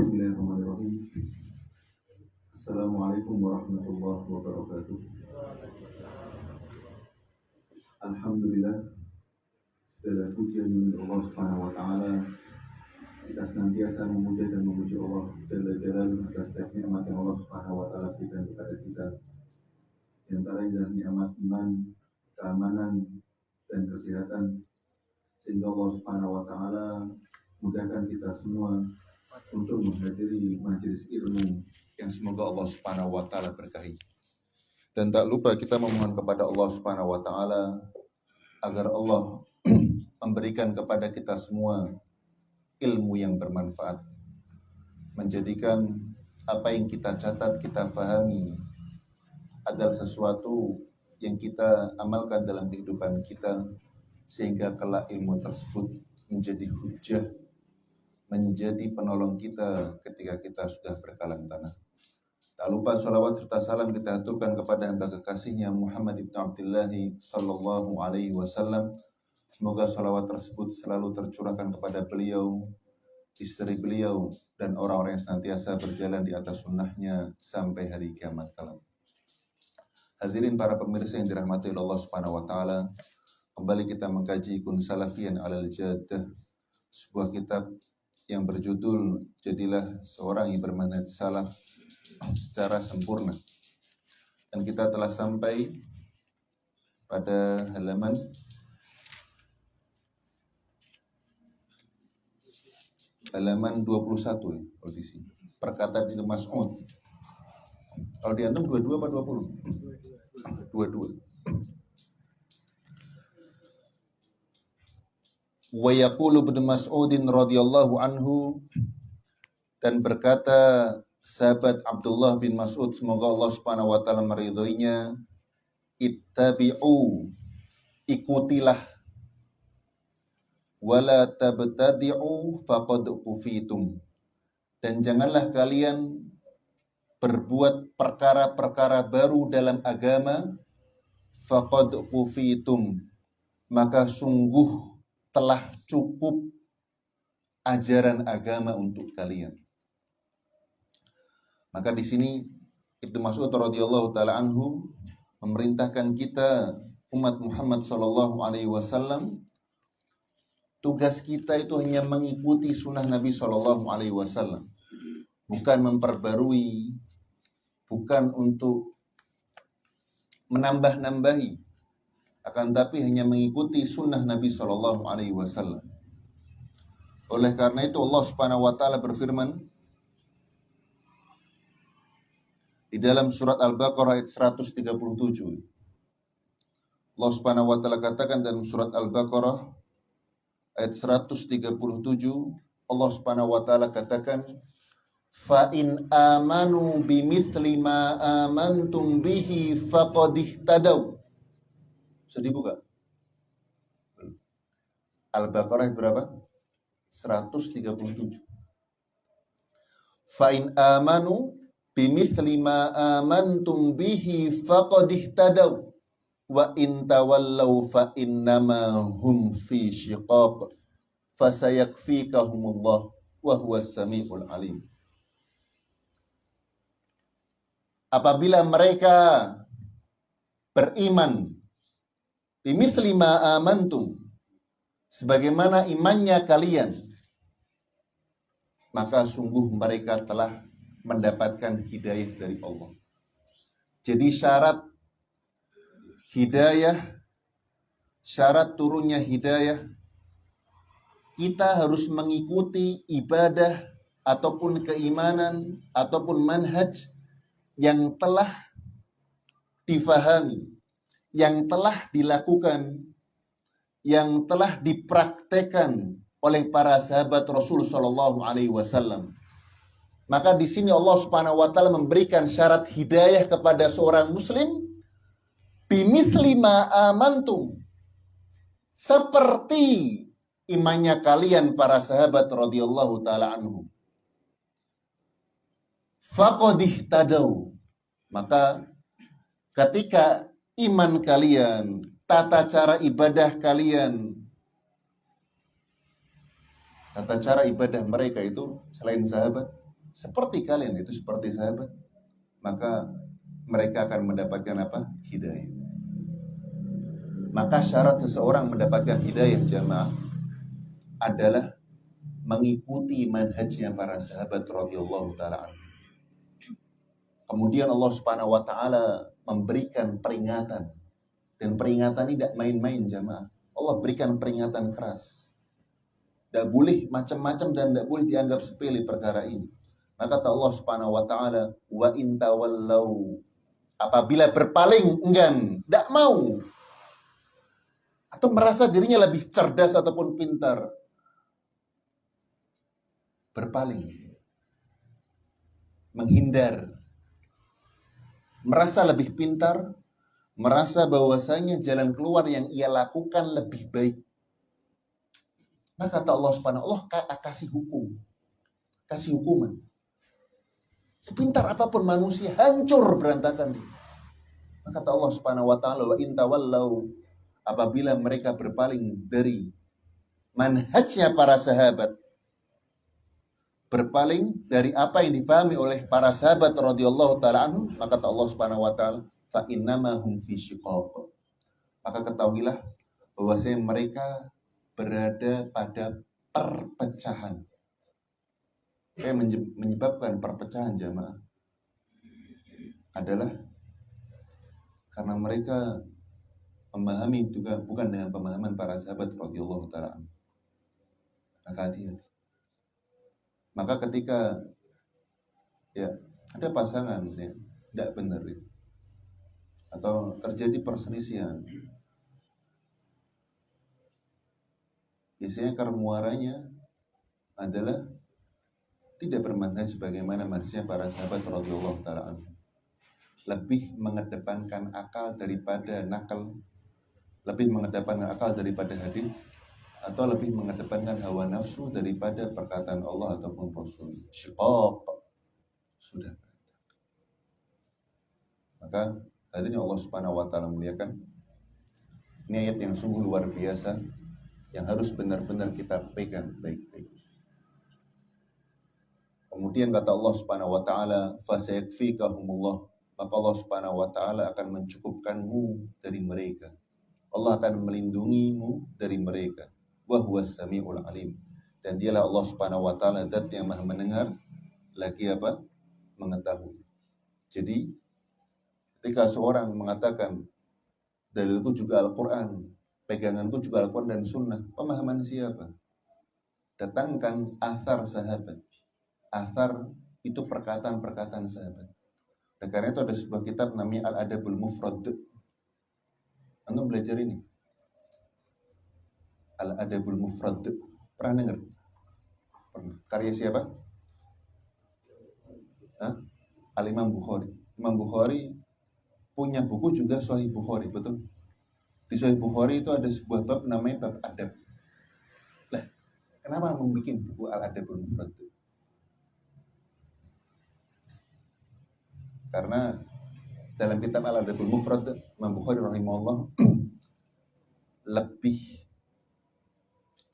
Bismillahirrahmanirrahim. Assalamualaikum warahmatullahi wabarakatuh. Alhamdulillah, segala pujian milik Allah Subhanahu wa taala. Kita senantiasa memuja dan memuji Allah Jalla Jalaluhu atas setiap nikmat yang Allah Subhanahu wa taala berikan kepada kita. Di antaranya adalah nikmat iman, keamanan, dan kesehatan, sehingga Allah Subhanahu wa taala mudahkan kita semua untuk menghadiri majelis ilmu yang semoga Allah Subhanahu wa taala berkahi. Dan tak lupa kita memohon kepada Allah Subhanahu wa taala agar Allah memberikan kepada kita semua ilmu yang bermanfaat, menjadikan apa yang kita catat, kita fahami adalah sesuatu yang kita amalkan dalam kehidupan kita, sehingga kelak ilmu tersebut menjadi hujjah, menjadi penolong kita ketika kita sudah berkalang tanah. Tak lupa salawat serta salam kita aturkan kepada hamba kekasihnya Muhammad ibn Abdullah sallallahu alaihi wasallam. Semoga salawat tersebut selalu tercurahkan kepada beliau, istri beliau, dan orang-orang yang senantiasa berjalan di atas sunnahnya sampai hari kiamat kelak. Hadirin para pemirsa yang dirahmati Allah Subhanahu wa taala, kembali kita mengkaji Kun Salafiyan 'alal Jaddah, sebuah kitab yang berjudul Jadilah Seorang yang Bermanhaj Salaf secara Sempurna. Dan kita telah sampai pada halaman halaman 21 ya, kalau di sini. Perkataan Ibnu Mas'ud. Kalau di antum 22 apa 20? 22. Wa yaqulu Ibnu Mas'udin radhiyallahu anhu, dan berkata sahabat Abdullah bin Mas'ud, semoga Allah Subhanahu wa taala meridhoinya, ittabi'u, ikutilah, wala tabtadi'u faqad kufitum, dan janganlah kalian berbuat perkara-perkara baru dalam agama, faqad kufitum, maka sungguh telah cukup ajaran agama untuk kalian. Maka di sini Ibnu Mas'ud radhiyallahu taala anhu memerintahkan kita umat Muhammad sallallahu alaihi wasallam, tugas kita itu hanya mengikuti sunnah Nabi sallallahu alaihi wasallam, bukan memperbarui, bukan untuk menambah-nambahi, akan tapi hanya mengikuti sunnah Nabi sallallahu alaihi wasallam. Oleh karena itu Allah Subhanahu wa taala berfirman di dalam surat Al-Baqarah ayat 137. Allah Subhanahu wa taala katakan dalam surat Al-Baqarah ayat 137, Allah Subhanahu wa taala katakan, fa in amanu bimithli ma amantum bihi faqad ihtadaw. Bisa dibuka? Al-Baqarah ayat berapa? 137. Fa in amanu bimithli ma amantum bihi faqad ihtadaw wa in tawallaw fa innama hum fi shiqaq fasayakfikahumullah wa huwas samiul alim. Apabila mereka beriman bimithli ma amantum, sebagaimana imannya kalian, maka sungguh mereka telah mendapatkan hidayah dari Allah. Jadi syarat hidayah, syarat turunnya hidayah, kita harus mengikuti ibadah ataupun keimanan ataupun manhaj yang telah difahami, yang telah dilakukan, yang telah dipraktekkan oleh para sahabat Rasul sallallahu alaihi wasallam. Maka di sini Allah Subhanahu wa taala memberikan syarat hidayah kepada seorang muslim, bimithli ma amantum, seperti imannya kalian para sahabat radhiyallahu taala anhum. Faqad ihtadaw, maka ketika iman kalian, tata cara ibadah kalian, tata cara ibadah mereka itu selain sahabat, seperti kalian, itu seperti sahabat, maka mereka akan mendapatkan apa? Hidayah. Maka syarat seseorang mendapatkan hidayah jamaah adalah mengikuti manhajnya para sahabat radhiyallahu taala anhum. Kemudian Allah Subhanahu wa taala memberikan peringatan, dan peringatan ini tidak main-main jamaah. Allah berikan peringatan keras. Tidak boleh macam-macam dan tidak boleh dianggap sepele perkara ini. Maka kata Allah Subhanahu wa taala, wa in tawallau, apabila berpaling enggan, tidak mau, atau merasa dirinya lebih cerdas ataupun pintar, berpaling, menghindar, merasa lebih pintar, merasa bahwasanya jalan keluar yang ia lakukan lebih baik. Maka kata Allah Subhanahu wa taala, Allah kasih hukum, kasih hukuman. Sepintar apapun manusia, hancur berantakan dia. Maka kata Allah Subhanahu wa taala, wa in tawallau, apabila mereka berpaling dari manhajnya para sahabat, berpaling dari apa yang difahami oleh para sahabat radhiyallahu taala anhum, maka kata Allah Subhanahu wa taala, fa innama hum fi shiqaq. Maka ketahuilah bahwasanya mereka berada pada perpecahan. Yang menyebabkan perpecahan jamaah adalah karena mereka memahami juga bukan dengan pemahaman para sahabat radhiyallahu taala anhum. Maka hati-hati. Maka ketika ada pasangan tidak benar atau terjadi perselisihan, biasanya akar muaranya adalah tidak bermanhaj sebagaimana manhajnya para sahabat radhiyallahu taala anhum. Lebih mengedepankan akal daripada nakal, lebih mengedepankan akal daripada hadis, atau lebih mengedepankan hawa nafsu daripada perkataan Allah ataupun Rasul. Syiqaq. Sudah. Maka hadirin Allah Subhanahu wa taala muliakan. Ini ayat yang sungguh luar biasa yang harus benar-benar kita pegang baik-baik. Kemudian kata Allah Subhanahu wa taala, fasayakfikahumullah, maka Allah Subhanahu wa taala akan mencukupkanmu dari mereka. Allah akan melindungimu dari mereka. Wa huwas samiul alim. Dan dialah Allah Subhanahu wa taala zat yang Maha mendengar lagi apa? Mengetahui. Jadi ketika seorang mengatakan dalilku juga Al-Qur'an, peganganku juga Al-Qur'an dan Sunnah, pemahaman siapa? Datangkan athar sahabat. Athar itu perkataan-perkataan sahabat. Dan karena itu ada sebuah kitab namanya Al-Adabul Mufrad. Anda belajar ini. Al-Adabul Mufrad. Pernah dengar? Pernah. Karya siapa? Al-Imam Bukhari. Imam Bukhari punya buku juga Sahih Bukhari, betul? Di Sahih Bukhari itu ada sebuah bab namanya bab adab. Lah, kenapa membuat buku Al-Adabul Mufrad? Karena dalam kitab Al-Adabul Mufrad, Imam Bukhari rahimahullah lebih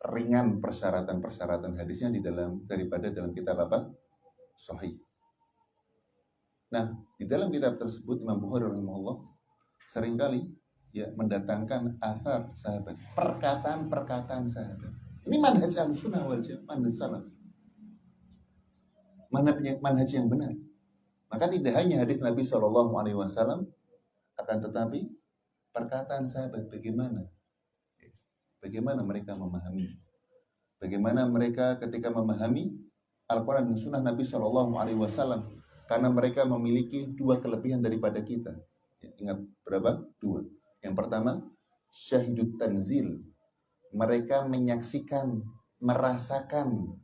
ringan persyaratan-persyaratan hadisnya daripada dalam kitab apa? Sahih. Nah, di dalam kitab tersebut Imam Bukhari rahimahullah seringkali mendatangkan athar sahabat, perkataan-perkataan sahabat. Ini manhaj Ahlussunnah wal Jamaah, manhaj salaf. Manhaj yang benar. Maka tidak hanya hadis Nabi SAW, akan tetapi perkataan sahabat bagaimana mereka memahami, bagaimana mereka ketika memahami Al-Quran dan Sunnah Nabi SAW, karena mereka memiliki dua kelebihan daripada kita. Ingat berapa? Dua. Yang pertama, syahidut tanzil. Mereka menyaksikan, merasakan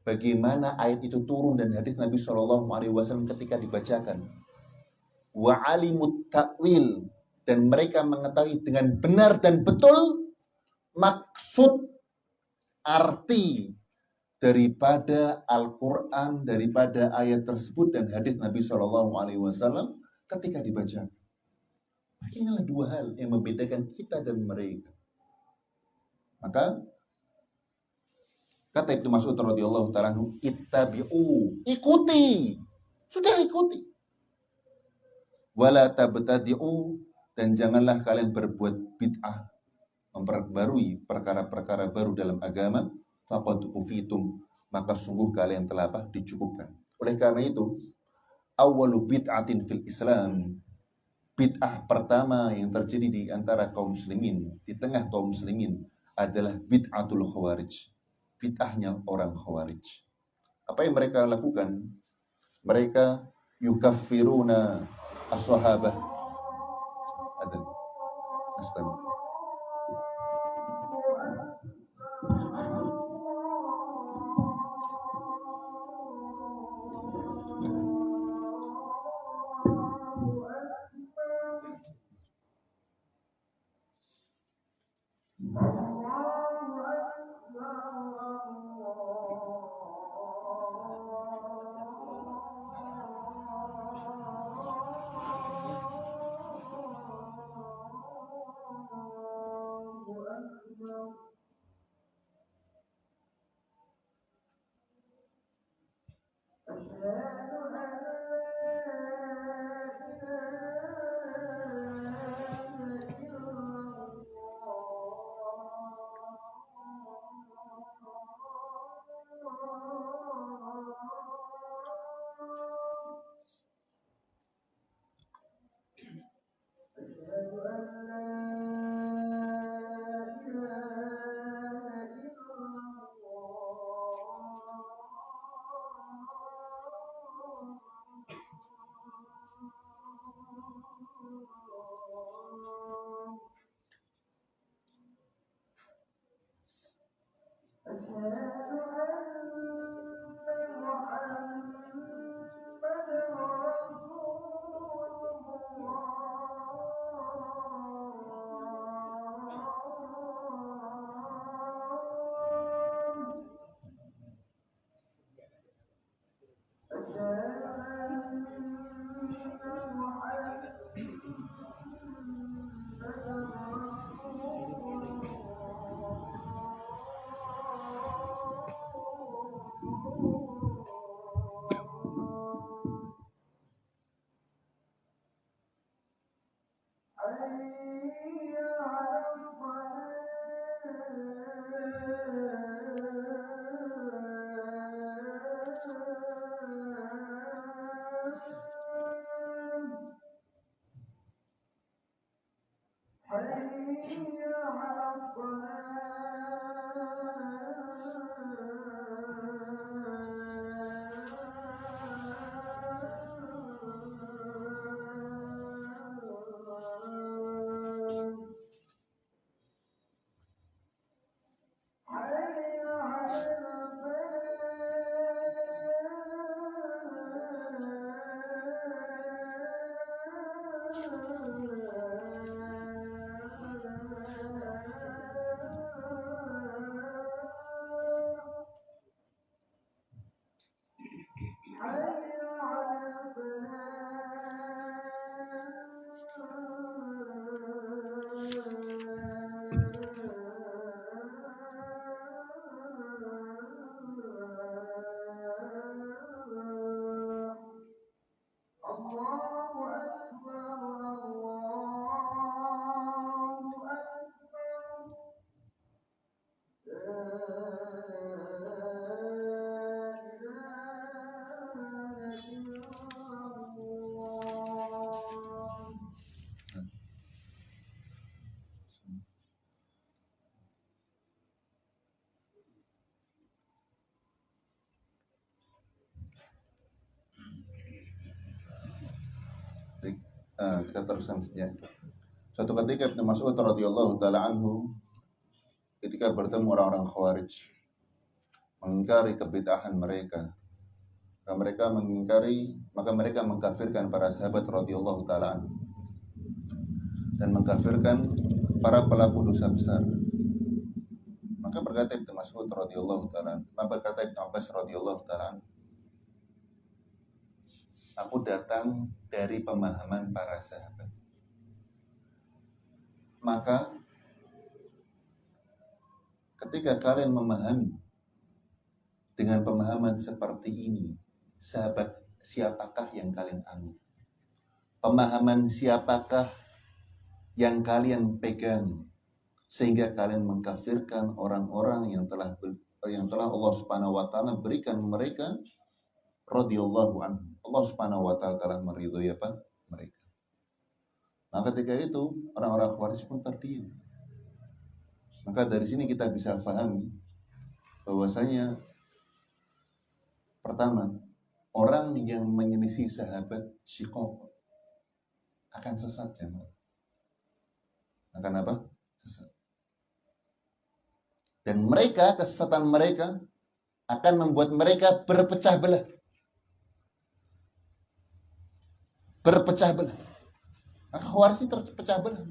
bagaimana ayat itu turun dan hadis Nabi SAW ketika dibacakan. Wa alimut ta'wil, dan mereka mengetahui dengan benar dan betul maksud arti daripada Al-Quran, daripada ayat tersebut dan hadis Nabi SAW ketika dibacakan. Inilah dua hal yang membedakan kita dan mereka. Maka Kata Ibnu Mas'ud radhiyallahu ta'ala anhu, ittabi'u, ikuti. Sudah ikuti. Wala tabtadi'u, dan janganlah kalian berbuat bid'ah, memperbarui perkara-perkara baru dalam agama, faqad kufitum, maka sungguh kalian telah dicukupkan. Oleh karena itu, awwalu bid'atin fil Islam, bid'ah pertama yang terjadi di antara kaum muslimin, di tengah kaum muslimin adalah bid'atul khawarij. Bid'ahnya orang khawarij. Apa yang mereka lakukan? Mereka yukaffiruna as-sahabah. Adan. Astagfirullah. Baik, kita teruskan saja. Suatu ketika Ibnu Mas'ud radhiyallahu taala anhu ketika bertemu orang-orang Khawarij mengingkari kebid'ahan mereka, maka mereka mengkafirkan para sahabat radhiyallahu taala anhu dan mengkafirkan para pelaku dosa besar. Maka berkata Ibnu Mas'ud radhiyallahu taala, maka berkata Ibnu Abbas radhiyallahu taala, aku datang dari pemahaman para sahabat. Maka ketika kalian memahami dengan pemahaman seperti ini, sahabat, siapakah yang kalian anut? Pemahaman siapakah yang kalian pegang sehingga kalian mengkafirkan orang-orang yang telah Allah Subhanahu wa taala berikan mereka radhiyallahu anhu. Allah Subhanahu wa taala telah meridhoi apa? Mereka. Maka ketika itu orang-orang Khawarij pun terdiam. Maka dari sini kita bisa pahami bahwasanya pertama, orang yang menyelisih sahabat syiqaq akan sesat, jemaah. Akan apa? Sesat. Dan mereka, kesesatan mereka akan membuat mereka berpecah belah. Berpecah belah. Maka Khawarij terpecah belah.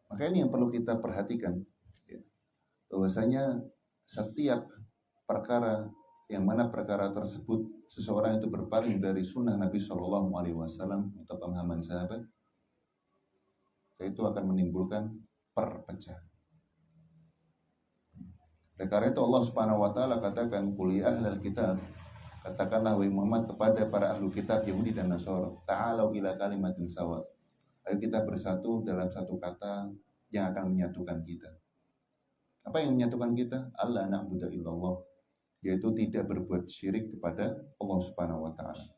Maka ini yang perlu kita perhatikan, ya, bahwasanya setiap perkara yang mana perkara tersebut seseorang itu berpaling dari sunnah Nabi Shallallahu Alaihi Wasallam atau pemahaman sahabat, itu akan menimbulkan perpecahan. Oleh karena itu Allah Subhanahu Wa Taala katakan, "Qul ya ahlal kitab," katakanlah wahai Muhammad kepada para ahlu kitab Yahudi dan Nasara, "Ta'alau ila kalimatin sawa." Ayo kita bersatu dalam satu kata yang akan menyatukan kita. Apa yang menyatukan kita? Allah na'budu illallah, yaitu tidak berbuat syirik kepada Allah Subhanahu wa taala.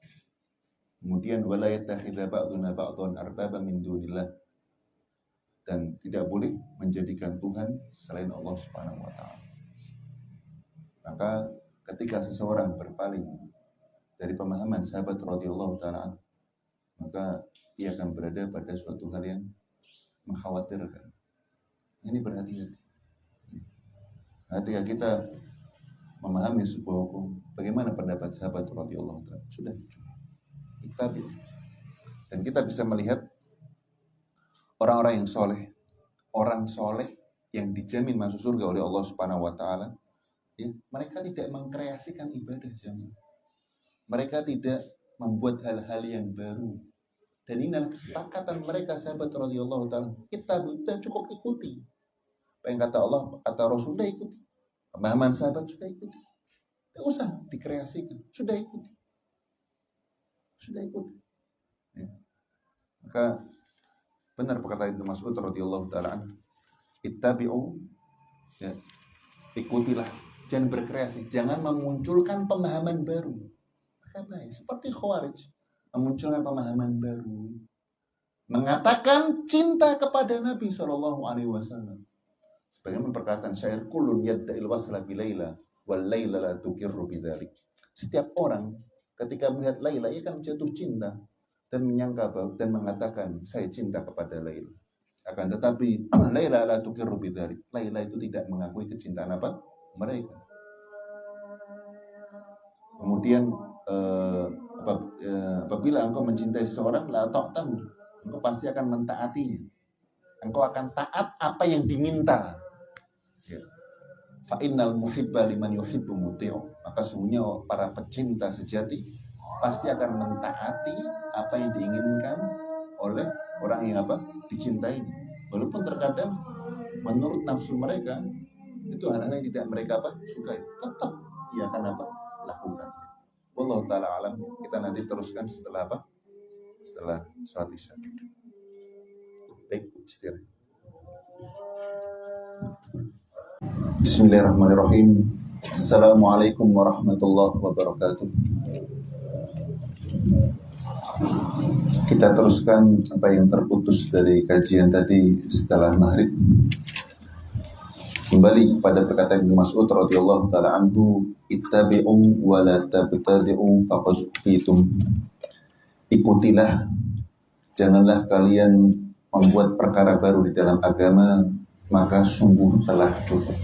Kemudian wala yattakhidha ba'duna ba'dhan arbaba min dunillah, dan tidak boleh menjadikan Tuhan selain Allah Subhanahu wa taala. Maka ketika seseorang berpaling dari pemahaman sahabat radhiyallahu taala, maka ia akan berada pada suatu hal yang mengkhawatirkan. Ini berhati-hati. Ketika kita memahami sebuah hukum, bagaimana pendapat sahabat radhiyallahu taala, sudah kita, dan kita bisa melihat orang-orang yang soleh, orang soleh yang dijamin masuk surga oleh Allah Subhanahu wa taala, ya, mereka tidak mengkreasikan ibadah jamaah. Mereka tidak membuat hal-hal yang baru. Dan ini adalah kesepakatan mereka sahabat radhiyallahu taala. Kita cukup ikuti. Apa yang kata Allah, kata Rasul, sudah ikuti. Pemahaman sahabat sudah ikuti. Tidak usah dikreasikan, sudah ikuti. Sudah ikuti. Ya. Maka benar perkataan Ibnu Mas'ud radhiyallahu taala anhu, ittabi'u, ya, ikutilah, jangan berkreasi, jangan memunculkan pemahaman baru. Maka baik, seperti Khawarij memunculkan pemahaman baru, mengatakan cinta kepada Nabi Shallallahu Alaihi Wasallam. Sebagaimana perkataan syair, kulun yadda'il wasla bilaila wal laila la tukirru bidzalik. Setiap orang ketika melihat Laila, ia akan jatuh cinta dan menyangka dan mengatakan saya cinta kepada Laila. Akan tetapi Laila la tukirru bidzalik. Laila itu tidak mengakui kecintaan apa? Mereka. Kemudian apabila engkau mencintai seseorang, la ta'tahu, engkau pasti akan mentaatinya. Engkau akan taat apa yang diminta. Ya. Fa innal muhibba liman yuhibbu muti'u. Maka sesungguhnya para pecinta sejati pasti akan mentaati apa yang diinginkan oleh orang yang apa? Dicintai. Walaupun terkadang menurut nafsu mereka itu hal-hal yang tidak mereka apa? Sukai. Tetap ia akan apa? Lakukan. Wallahu ta'ala alam. Kita nanti teruskan setelah apa? Setelah sholat isya. Baik, istirahat. Bismillahirrahmanirrahim. Assalamualaikum warahmatullahi wabarakatuh. Kita teruskan apa yang terputus dari kajian tadi setelah maghrib. Kembali pada perkataan Ibnu Mas'ud radhiyallahu taala anhu, ittabi'u wa la tabtadi'u faqad fitum. Ikutilah, janganlah kalian membuat perkara baru di dalam agama, maka sungguh telah cukup.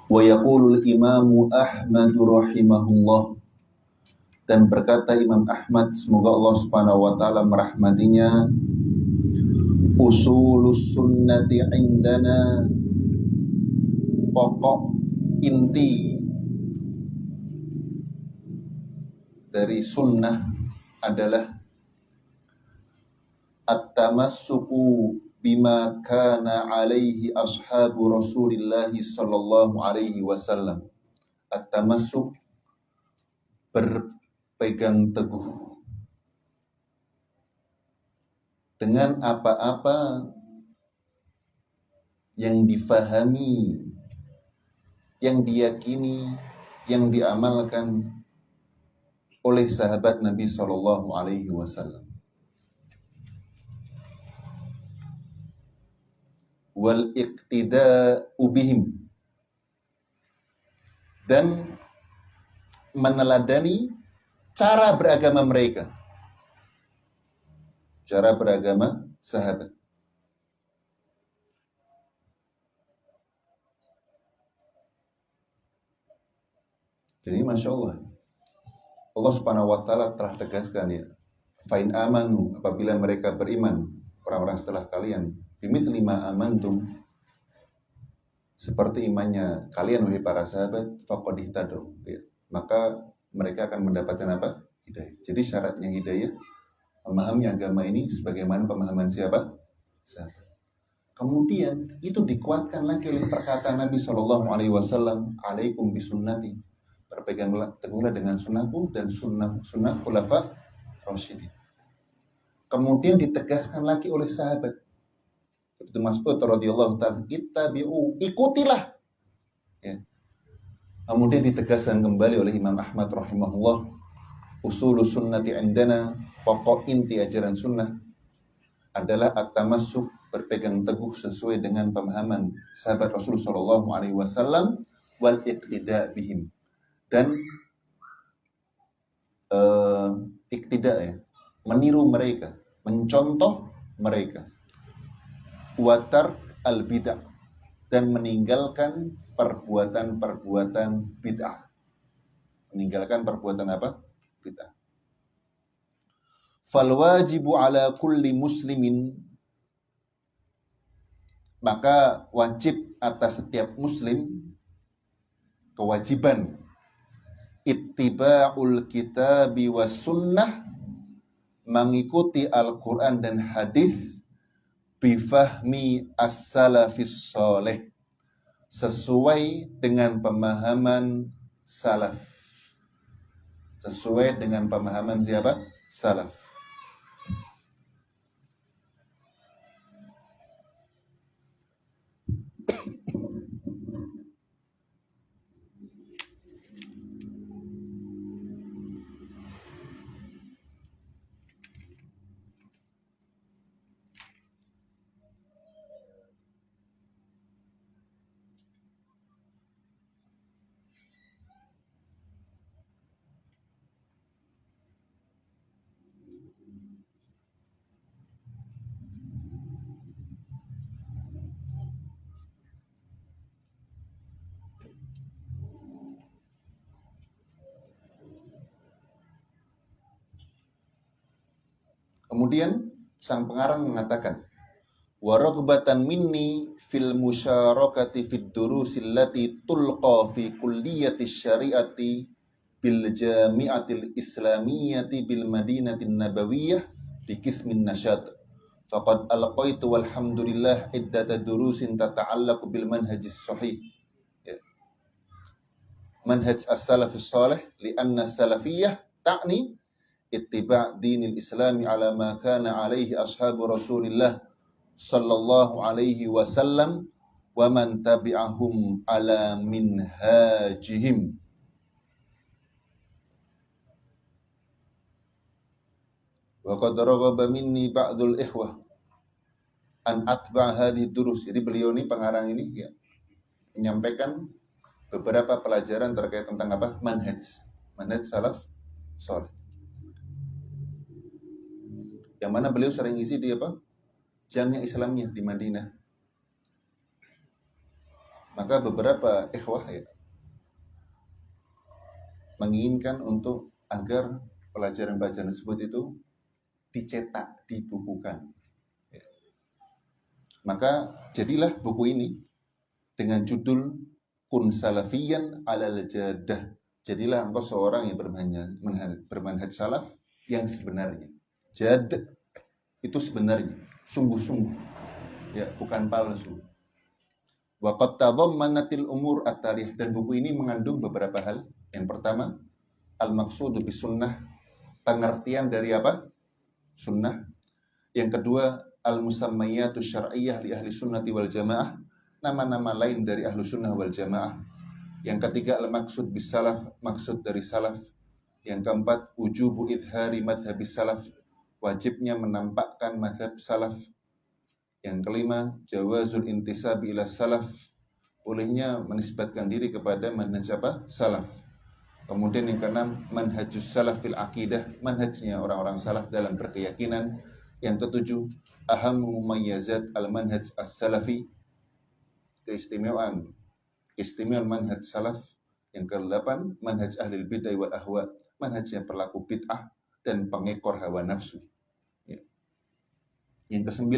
Wa yaqulul imamu Ahmad rahimahullah, dan berkata Imam Ahmad, semoga Allah Subhanahu wa taala merahmatinya, usulus sunnati indana, pokok inti dari sunnah adalah at-tamassuku bima kana alaihi ashabu Rasulillah sallallahu alaihi wasallam. At-tamassuk, berpegang teguh dengan apa-apa yang difahami, yang diyakini, yang diamalkan oleh sahabat Nabi sallallahu alaihi wasallam. Wal iqtida'u bihim, dan meneladani cara beragama mereka, cara beragama sahabat. Jadi Masya Allah, Allah Subhanahu wa Ta'ala telah tegaskan ya, fa'in amanu, apabila mereka beriman, orang-orang setelah kalian, bimithli ma amantum, seperti imannya kalian wahai para sahabat, faqad ihtadaw, ya, maka mereka akan mendapatkan apa? Hidayah. Jadi syaratnya hidayah, memahami agama ini sebagaimana pemahaman siapa? Sahabat. Kemudian itu dikuatkan lagi oleh perkataan Nabi Shallallahu Alaihi Wasallam, alaikum bisunnati, berpeganglah teguhlah dengan sunnahku dan sunnah khulafa rasyidin. Kemudian ditegaskan lagi oleh sahabat itu Mas'ud radhiyallahu ta'ala, ittabi'u, ikutilah. Ya. Kemudian ditegaskan kembali oleh Imam Ahmad rahimahullah, usulus sunnati indana, pokok inti ajaran sunnah adalah at-tamassuk, berpegang teguh sesuai dengan pemahaman sahabat Rasul sallallahu alaihi wasallam, wal iqtida' bihim, dan iqtida' ya, meniru mereka, mencontoh mereka. Watar al-bid'ah, dan meninggalkan perbuatan-perbuatan bid'ah. Meninggalkan perbuatan apa? Bid'ah. Fal wajibu ala kulli muslimin, maka wajib atas setiap muslim, kewajiban ittiba'ul kitabi was sunnah, mengikuti Al-Quran dan hadis, bifahmi as-salafis soleh, sesuai dengan pemahaman salaf. Sesuai dengan pemahaman siapa? Salaf. Kemudian sang pengarang mengatakan, wa raghbatan minni fil musyarakati fid durusil lati tulqa fi kulliyati syariati bil jami'atil islamiyyati bil madinatin nabawiyyah bi qismin nasyad. Faqad alqaitu walhamdulillah iddata durusin tata'allaqu bil manhajis sahih. Manhaj as-salafis salih, li'anna as-salafiyyah ta'ni ittiba' dinil islami ala ma kana alaihi ashabu Rasulillah sallallahu alaihi wasallam wa man tabi'ahum ala minhajihim. Wa qad raghaba minni ba'dul ikhwah an atba' hadhihi durus. Jadi beliau ini, pengarang ini ya, menyampaikan beberapa pelajaran terkait tentang apa? Manhaj salaf salih. Yang mana beliau sering isi di apa? Jamiah Islamiyah di Madinah. Maka beberapa ikhwah ya menginginkan untuk agar pelajaran-pelajaran tersebut itu dicetak, dibukukan. Ya. Maka jadilah buku ini dengan judul Kun Salafiyan alal Jadah. Jadilah engkau seorang yang bermanhaj salaf yang sebenarnya. Jad, itu sebenarnya sungguh-sungguh, ya, bukan palsu. Wa qad tadammanatil umur at-taliyah, dan buku ini mengandung beberapa hal. Yang pertama, al-maqsudu bis sunnah, pengertian dari apa? Sunnah. Yang kedua, al-musammayyatu syar'iyyah li ahli sunnati wal jamaah, nama-nama lain dari ahlu sunnah wal jamaah. Yang ketiga, al-maqsud bis salaf, maksud dari salaf. Yang keempat, wujubu idhari madhabis salaf, wajibnya menampakkan madhab salaf. Yang kelima, jawazul intisabi ila salaf, bolehnya menisbatkan diri kepada manhaj apa? Salaf. Kemudian yang keenam, manhajus salaf fil aqidah, manhajnya orang-orang salaf dalam berkeyakinan. Yang ketujuh, ahammu mumayyazat al-manhaj as-salafi, keistimewaan manhaj salaf. Yang ke-8, manhaj ahlil bid'ah wal ahwa, manhajnya pelaku bid'ah dan pengekor hawa nafsu. Ya. Yang ke-9,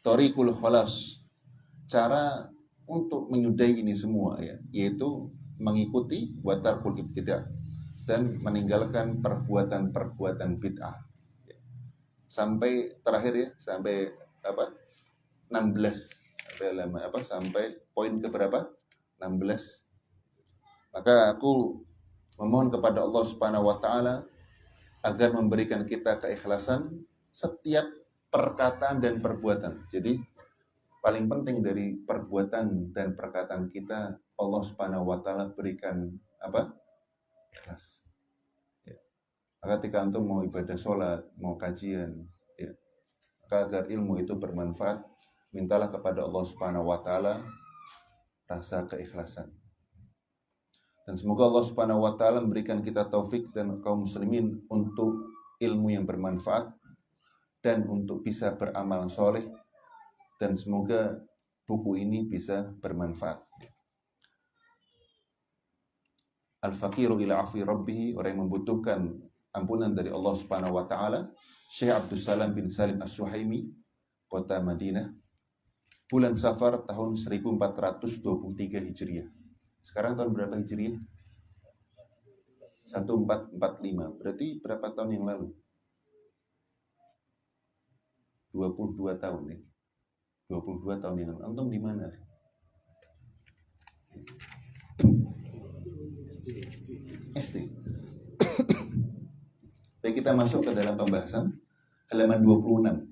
thariqul khalas, cara untuk menyudahi ini semua, ya, yaitu mengikuti wa tarkul ibtida' dan meninggalkan perbuatan-perbuatan bid'ah. Ya. Sampai terakhir, ya, sampai 16, sampai poin ke berapa? 16. Maka aku memohon kepada Allah Subhanahu wa taala agar memberikan kita keikhlasan setiap perkataan dan perbuatan. Jadi paling penting dari perbuatan dan perkataan kita, Allah Subhanahu wa taala berikan apa? Ikhlas. Ya. Maka ketika antum mau ibadah sholat, mau kajian, ya, maka agar ilmu itu bermanfaat, mintalah kepada Allah Subhanahu wa taala rasa keikhlasan. Dan semoga Allah Subhanahu wa taala memberikan kita taufik dan kaum muslimin untuk ilmu yang bermanfaat dan untuk bisa beramal soleh, dan semoga buku ini bisa bermanfaat. Al-faqiru ila afi rabbih, orang yang membutuhkan ampunan dari Allah Subhanahu wa taala, Syekh Abdus Salam bin Salim As-Suhaimi, kota Madinah, bulan Safar tahun 1423 Hijriah. Sekarang tahun berapa Hijriah? 1445. Berarti berapa tahun yang lalu? 22 tahun, ya. 22 tahun yang lalu. Antum di mana? SD. Baik, kita masuk ke dalam pembahasan halaman 26.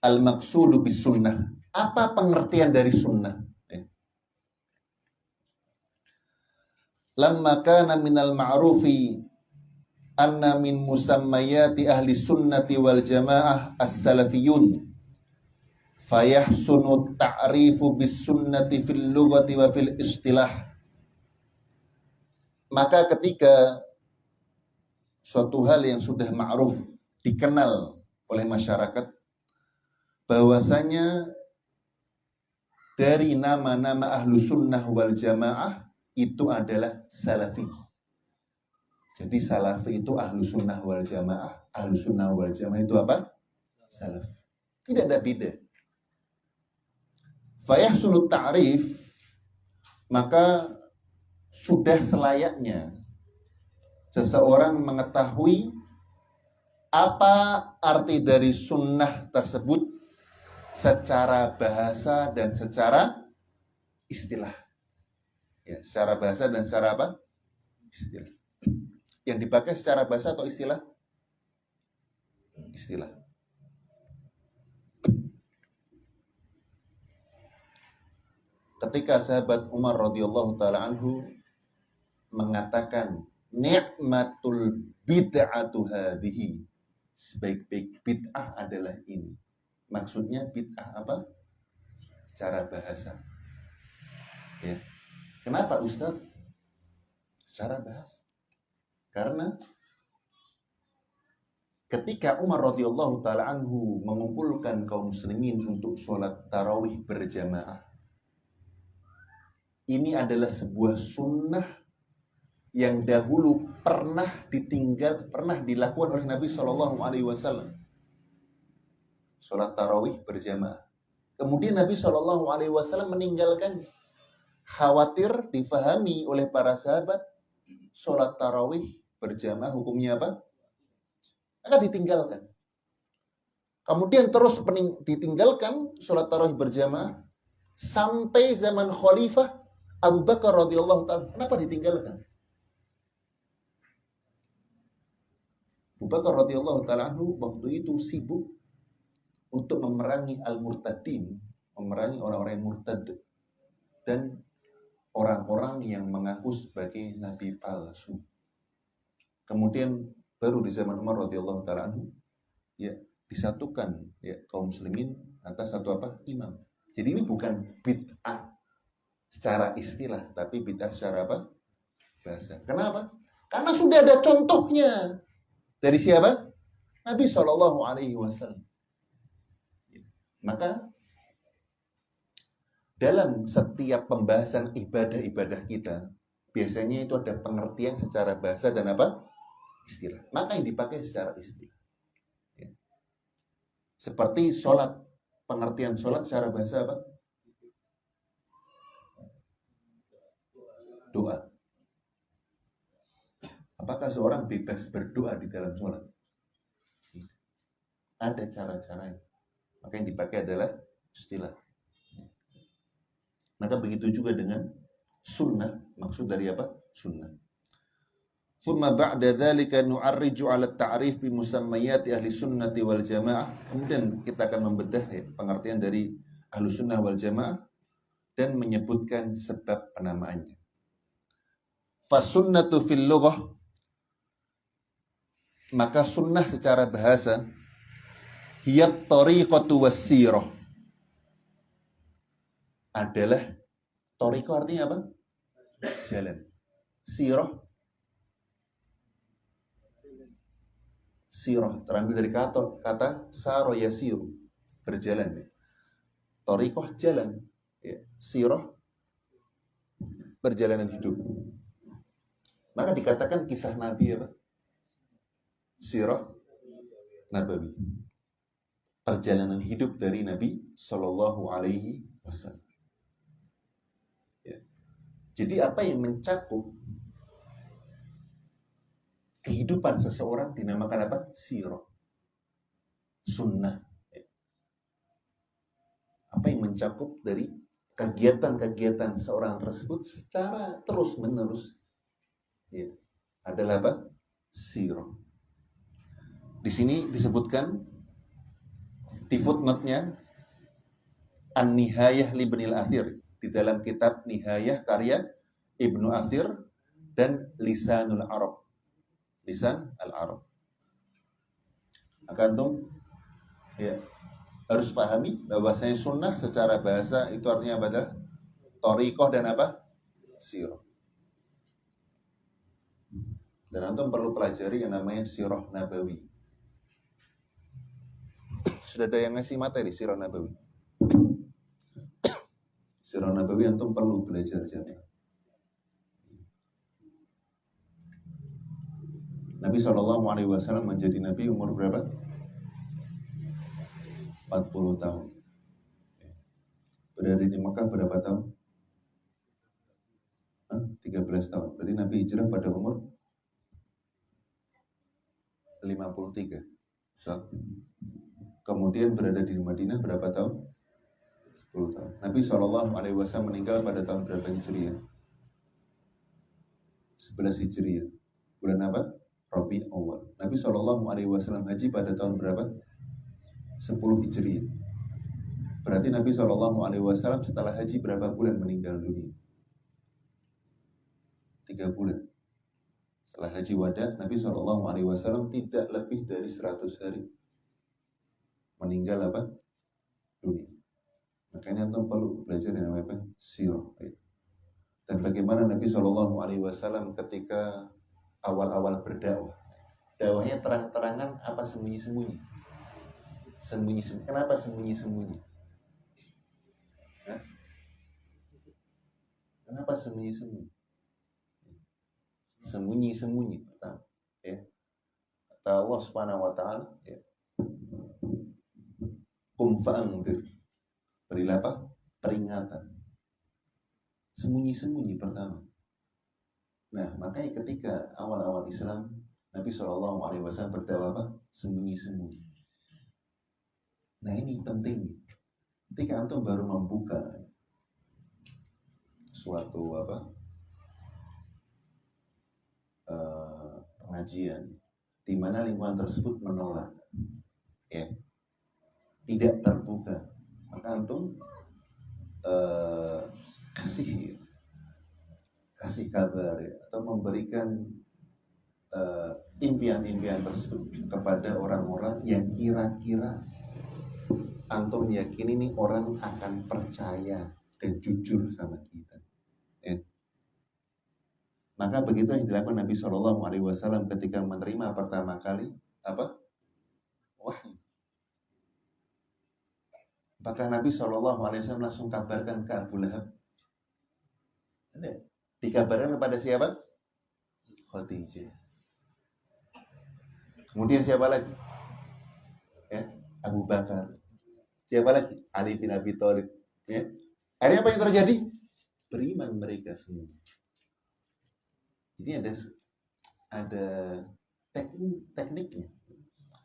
Al-maqsudu bis sunnah. Apa pengertian dari sunnah? Lamma kana minal ma'rufi anna min musammayati ahli sunnati wal jamaah as-salafiyun, fayahsunu ta'rifu bis sunnati fil lughati wa fil istilah. Maka ketika suatu hal yang sudah ma'ruf, dikenal oleh masyarakat, bahwasanya dari nama-nama ahlu sunnah wal jamaah itu adalah salafi. Jadi salafi itu ahlu sunnah wal jamaah. Ahlu sunnah wal jamaah itu apa? Salaf. Tidak ada beda. Fayahsunu ta'rif, maka sudah selayaknya seseorang mengetahui apa arti dari sunnah tersebut secara bahasa dan secara istilah. Ya, secara bahasa dan secara apa? Istilah. Yang dipakai secara bahasa atau istilah? Istilah. Ketika sahabat Umar radhiyallahu taala anhu mengatakan ni'matul bid'atu hadhihi, sebaik-baik bid'ah adalah ini. Maksudnya bid'ah apa? Secara bahasa. Ya. Kenapa Ustaz? Secara bahasa. Karena ketika Umar radhiyallahu taala anhu mengumpulkan kaum muslimin untuk sholat tarawih berjamaah, ini adalah sebuah sunnah yang dahulu pernah dilakukan oleh Nabi SAW. Sholat tarawih berjamaah. Kemudian Nabi SAW meninggalkannya. Khawatir difahami oleh para sahabat, sholat tarawih berjamaah hukumnya apa? Akan ditinggalkan. Kemudian terus ditinggalkan sholat tarawih berjamaah sampai zaman Khalifah Abu Bakar radhiyallahu taala. Kenapa ditinggalkan? Abu Bakar radhiyallahu taala anhu waktu itu sibuk untuk memerangi al-murtadin, memerangi orang-orang yang murtad dan orang-orang yang mengaku sebagai nabi palsu. Kemudian baru di zaman Umar radhiyallahu taala anhu ya disatukan ya kaum muslimin atas satu apa? Imam. Jadi ini bukan bid'ah secara istilah, tapi bid'ah secara apa? Bahasa. Kenapa? Karena sudah ada contohnya. Dari siapa? Nabi Shallallahu Alaihi Wasallam. Maka dalam setiap pembahasan ibadah-ibadah kita, biasanya itu ada pengertian secara bahasa dan apa? Istilah. Maka yang dipakai secara istilah. Ya. Seperti sholat. Pengertian sholat secara bahasa apa? Doa. Apakah seorang bebas berdoa di dalam sholat? Ada cara-caranya. Maka yang dipakai adalah istilah. Maka begitu juga dengan sunnah. Maksud dari apa? Sunnah. Thumma ba'da dzalika nu'arriju 'ala at-ta'rif bi musammayati ahli sunnati wal jamaah. Kemudian kita akan membedah ya, pengertian dari ahli sunnah wal jamaah dan menyebutkan sebab penamaannya. Fasunnatu fil lughah, maka sunnah secara bahasa hiyat tariqatu was-sirah, adalah tariqah artinya apa? Jalan. Sirah terambil dari kata saro yasiru, berjalan. Tariqah jalan, ya. Sirah perjalanan hidup. Maka dikatakan kisah Nabi apa? Sirah Nabawi. Perjalanan hidup dari Nabi Sallallahu Alaihi Wasallam. Ya. Jadi apa yang mencakup kehidupan seseorang dinamakan apa? Sirah. Sunnah. Ya. Apa yang mencakup dari kegiatan-kegiatan seorang tersebut secara terus-menerus, ya, adalah apa? Sirah. Di sini disebutkan di footnote-nya An-Nihayah Libnil Athir, di dalam kitab Nihayah karya Ibnu Athir, dan Lisanul Arab. Lisan al-Arab. Maka antum ya harus pahami bahwasanya sunnah secara bahasa itu artinya apa? Thariqah dan apa? Sirah. Dan antum perlu pelajari yang namanya Sirah Nabawi. Sudah ada yang ngasih materi Sirah Nabawi. Sirah Nabawi antum perlu belajar jamaah. Nabi SAW menjadi Nabi umur berapa? 40 tahun. Berada di Mekah berapa tahun? 13 tahun. Berarti Nabi hijrah pada umur 53. So, kemudian berada di Madinah berapa tahun? 10 tahun. Nabi SAW meninggal pada tahun berapa Hijriah? 11 Hijriah. Bulan apa? Rabi' Awal. Nabi SAW haji pada tahun berapa? 10 Hijriah. Berarti Nabi SAW setelah haji berapa bulan meninggal dunia? 3 bulan. Setelah haji wada, Nabi SAW tidak lebih dari 100 hari meninggal apa? Dunia. Makanya antum perlu belajar yang namanya sirah. Dan bagaimana Nabi SAW ketika awal-awal berdakwah, dakwahnya terang-terangan apa sembunyi-sembunyi? Sembunyi-sembunyi. Kenapa sembunyi-sembunyi? Hah? Kenapa sembunyi-sembunyi? Sembunyi-sembunyi pertama, ya. Kata Allah Subhanahu wa taala, ya. Qum fa'anzir. Berilah apa? Peringatan. Sembunyi-sembunyi pertama. Nah, makanya ketika awal-awal Islam, Nabi SAW berdakwah apa? Sembunyi-sembunyi. Nah, ini penting. Ketika antum baru membuka suatu pengajian di mana lingkungan tersebut menolak, ya, tidak terbuka, maka antum kasih kabar, ya, atau memberikan impian-impian tersebut kepada orang-orang yang kira-kira antum yakini ini orang akan percaya dan jujur sama kita. Ya. Maka begitu yang dilakukan Nabi SAW ketika menerima pertama kali wahyu. Apakah Nabi SAW langsung kabarkan ke Abu Lahab? Ada. Dikabarkan kepada siapa? Khadijah. Kemudian siapa lagi? Ya, Abu Bakar. Siapa lagi? Ali bin Abi Thalib. Ya. Akhirnya apa yang terjadi? Beriman mereka semua. Jadi ada tekniknya,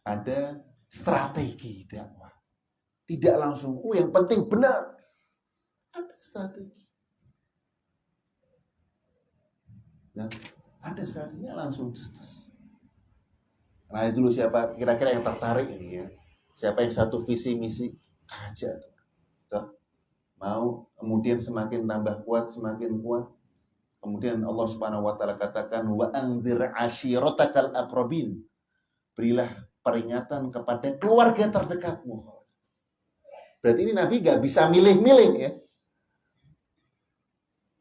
ada strategi dakwah. Tidak langsung, yang penting benar. Ada strategi. Nah, ada strateginya langsung tes. Nah, itu dulu siapa kira-kira yang tertarik ini ya. Siapa yang satu visi misi aja tuh. Mau kemudian semakin tambah kuat, semakin kuat. Kemudian Allah Subhanahu wa taala katakan wa anzir ashiratakal aqrabin. Berilah peringatan kepada keluarga terdekatmu. Berarti ini Nabi gak bisa milih-milih ya.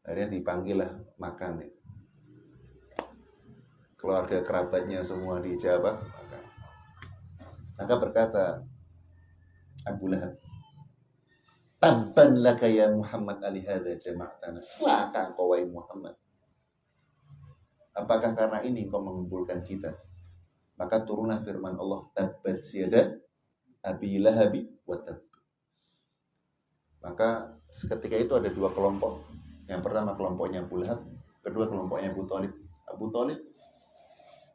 Akhirnya dipanggillah makan ya. Keluarga kerabatnya semua dijawab makan. Maka berkata Abu Lahab, tabban laka ya Muhammad ali hadza jama'tana. Celaka engkau wahai Muhammad. Apakah karena ini engkau mengumpulkan kita? Maka turunlah firman Allah, tabbat yada abi lahabi wa tab. Maka seketika itu ada dua kelompok. Yang pertama kelompoknya Abu Lahab, kedua kelompoknya Abu Thalib. Abu Thalib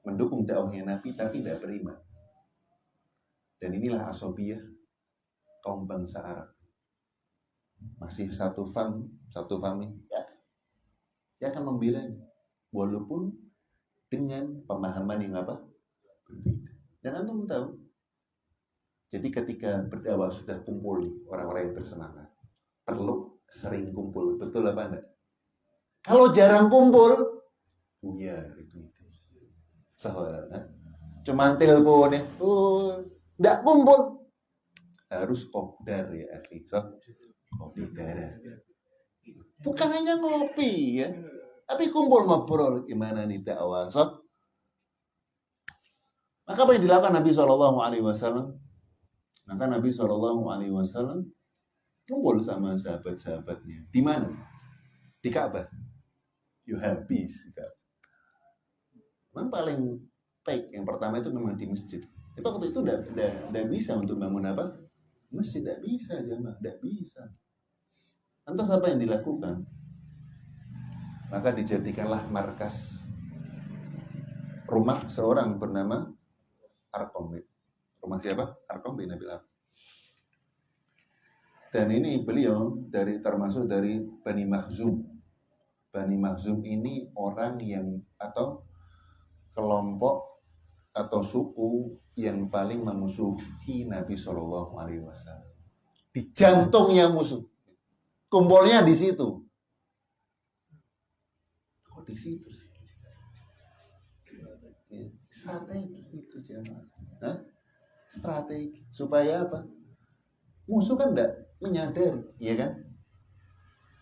mendukung dakwahnya Nabi tapi tidak beriman. Dan inilah asobiyah kaum bangsa Arab. Masih satu family, dia akan membela walaupun dengan pemahaman yang berbeda. Dan antum tahu, jadi ketika berdakwah sudah kumpul nih orang-orang yang bersemangat, perlu sering kumpul, betul apa enggak? Kalau jarang kumpul, buyar itu. Sahabat, cuman telepon ya, enggak kumpul. Harus kopdar ya, akhi. Kopi darah. Bukan hanya ngopi ya, tapi kumpul ngobrol gimana nih dakwah. Maka apa yang dilakukan Nabi SAW? Maka Nabi SAW kumpul sama sahabat-sahabatnya. Di mana? Di Ka'bah. Habis. Memang paling baik yang pertama itu memang di masjid. Tapi waktu itu udah bisa untuk bangun apa? Masjid tidak bisa jemaah, tidak bisa. Lantas apa yang dilakukan? Maka dijadikanlah markas rumah seorang bernama Arqam. Rumah siapa? Arqam bin Abil As. Dan ini beliau termasuk dari Bani Makhzum. Bani Makhzum ini orang yang atau kelompok atau suku yang paling memusuhi Nabi SAW. Di jantungnya musuh. Kumpulnya di situ. Kok di situ sih? Strategi itu jemaah. Strategi supaya apa? Musuh kan enggak menyadari, ya kan?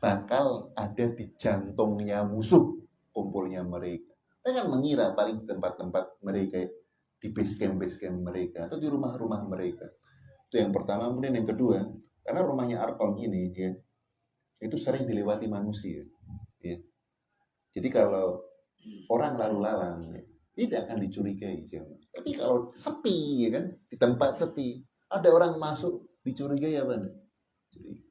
Bakal ada di jantungnya musuh kumpulnya mereka. Mereka kan mengira paling tempat-tempat mereka di base camp mereka atau di rumah-rumah mereka. Itu yang pertama. Kemudian yang kedua, karena rumahnya Arqam ini ya, itu sering dilewati manusia. Ya. Jadi kalau orang lalu lalang ya, tidak akan dicurigai. Tapi kalau sepi, ya kan, di tempat sepi, ada orang masuk dicurigai apa? Jadi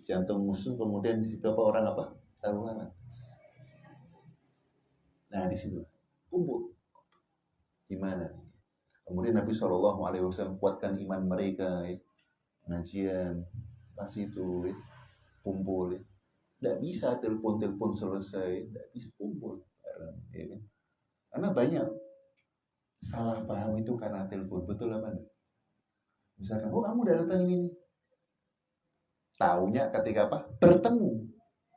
jantung musuh, kemudian di situ orang lalu lalang. Nah di situ kumpul. Gimana? Kemudian Nabi SAW kuatkan iman mereka, ya. Pengajian, pas itu, ya. Kumpul. Ya. Tidak bisa telepon-telepon selesai, tidak bisa kumpul. Ya. Karena banyak salah paham itu karena telepon, betul apa enggak? Misalkan, oh kamu udah datang ini nih. Taunya ketika apa? Bertemu.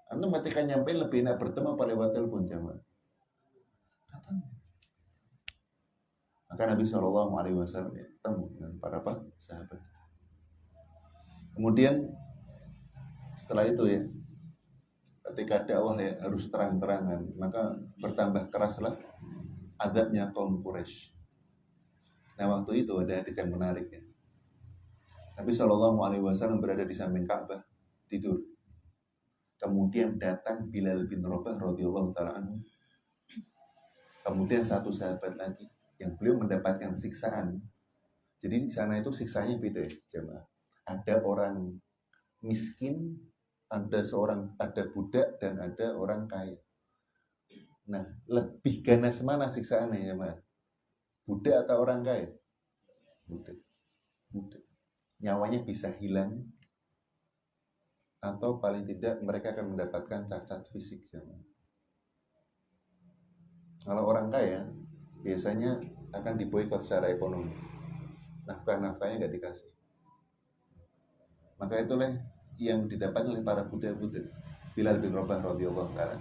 Antum ketika nyampe lebih enak bertemu apa lewat telepon jamaah? Datang. Maka Nabi SAW ya, ketemu dengan para sahabat. Kemudian setelah itu ya, ketika dakwah ya harus terang-terangan, maka bertambah keraslah adabnya kaum Quraisy. Nah waktu itu ada hadis yang menarik ya. Nabi SAW berada di samping Ka'bah tidur. Kemudian datang Bilal bin Rabah radhiyallahu taala anhu. Kemudian satu sahabat lagi yang beliau mendapatkan siksaan. Jadi di sana itu siksanya beda ya, jemaah. Ada orang miskin, ada budak dan ada orang kaya. Nah, lebih ganas mana siksaannya jemaah? Budak atau orang kaya? Budak. Nyawanya bisa hilang atau paling tidak mereka akan mendapatkan cacat fisik jemaah. Kalau orang kaya biasanya akan diboikot secara ekonomi. Nafkah-nafkahnya nggak dikasih. Maka itulah yang didapat oleh para budak-budak. Bilal bin Rabah radhiyallahu taala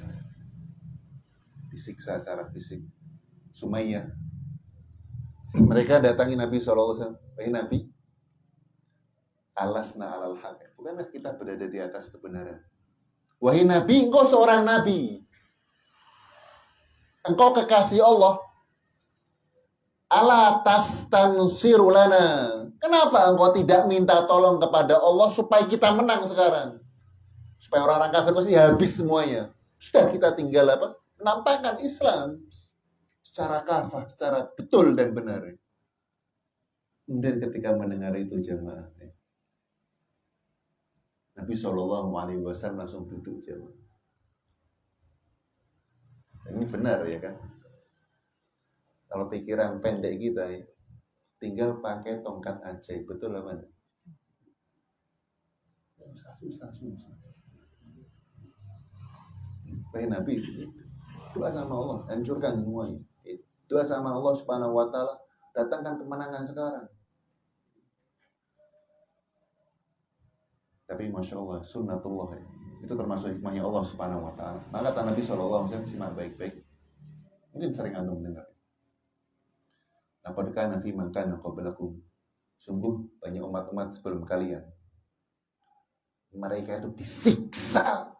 disiksa secara fisik. Sumayyah. Mereka datangi Nabi SAW. Wahai Nabi, alasna alal haq. Bukankah kita berada di atas kebenaran? Wahai Nabi, engkau seorang Nabi. Engkau kekasih Allah. Ala tastansiru lana. Kenapa engkau tidak minta tolong kepada Allah supaya kita menang sekarang? Supaya orang-orang kafir pasti habis semuanya. Sudah kita tinggal apa? Menampakkan Islam secara kafah, secara betul dan benar. Kemudian ketika mendengar itu jamaah, Nabi SAW langsung duduk jamaah. Ini benar ya kan? Kalau pikiran pendek kita ya, tinggal pakai tongkat ajaib, betul apa enggak? Susah. Baik Nabi, doa sama Allah, hancurkan semuanya. Doa sama Allah Subhanahu wa taala, datangkan kemenangan sekarang. Tapi Masya Allah, sunnatullah ya. Itu termasuk hikmahnya Allah Subhanahu wa taala. Maka kata Nabi SAW, simak baik-baik. Mungkin sering antum mendengar. Laqad kana fi man kana qablakum. Sungguh banyak umat-umat sebelum kalian. Mereka itu disiksa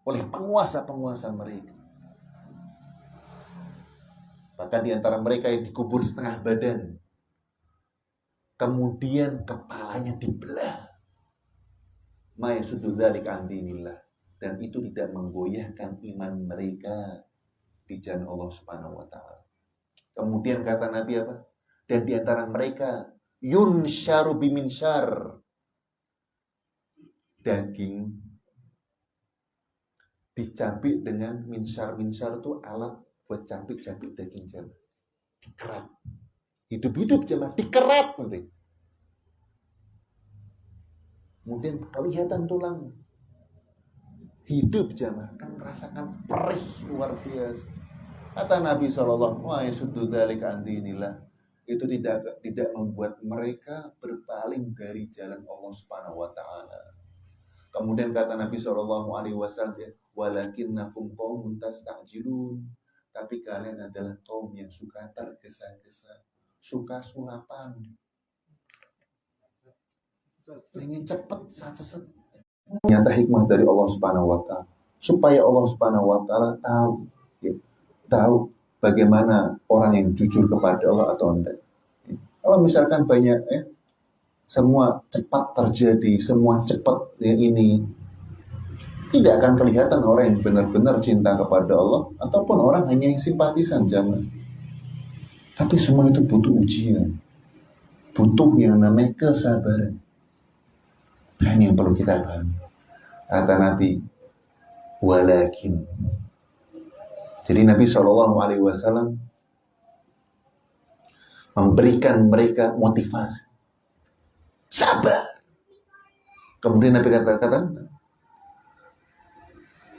oleh penguasa-penguasa mereka. Bahkan di antara mereka yang dikubur setengah badan. Kemudian kepalanya dibelah. Ma yasuddu dzalika an dinillah. Dan itu tidak menggoyahkan iman mereka di jalan Allah Subhanahu wa taala. Kemudian kata Nabi apa? Dan di antara mereka yunsharu biminsyar. Daging dicabik dengan minsyar. Minsyar itu alat buat cabik-cabik daging jamaah. Dikerat. Hidup-hidup jamaah, dikerat nanti. Kemudian kelihatan tulang. Hidup jamaah, kan merasakan perih luar biasa. Kata Nabi SAW, itu tidak membuat mereka berpaling dari jalan Allah Subhanahu wa taala. Kemudian kata Nabi SAW, walakinnakum qaumun tastajilun. Tapi kalian adalah kaum yang suka tergesa-gesa, suka sulapan. Ingin cepat saat-saat. Nyata hikmah dari Allah Subhanahu wa taala supaya Allah Subhanahu wa taala tahu bagaimana orang yang jujur kepada Allah atau enggak. Kalau misalkan banyak semua cepat terjadi, semua cepat yang ini, tidak akan kelihatan orang yang benar-benar cinta kepada Allah ataupun orang hanya yang simpatisan jangan. Tapi semua itu butuh ujian. Butuh yang namanya kesabaran. Nah, ini yang perlu kita pahami. Kata Nabi, walakin Jadi Nabi SAW memberikan mereka motivasi. Sabar. Kemudian Nabi katakan,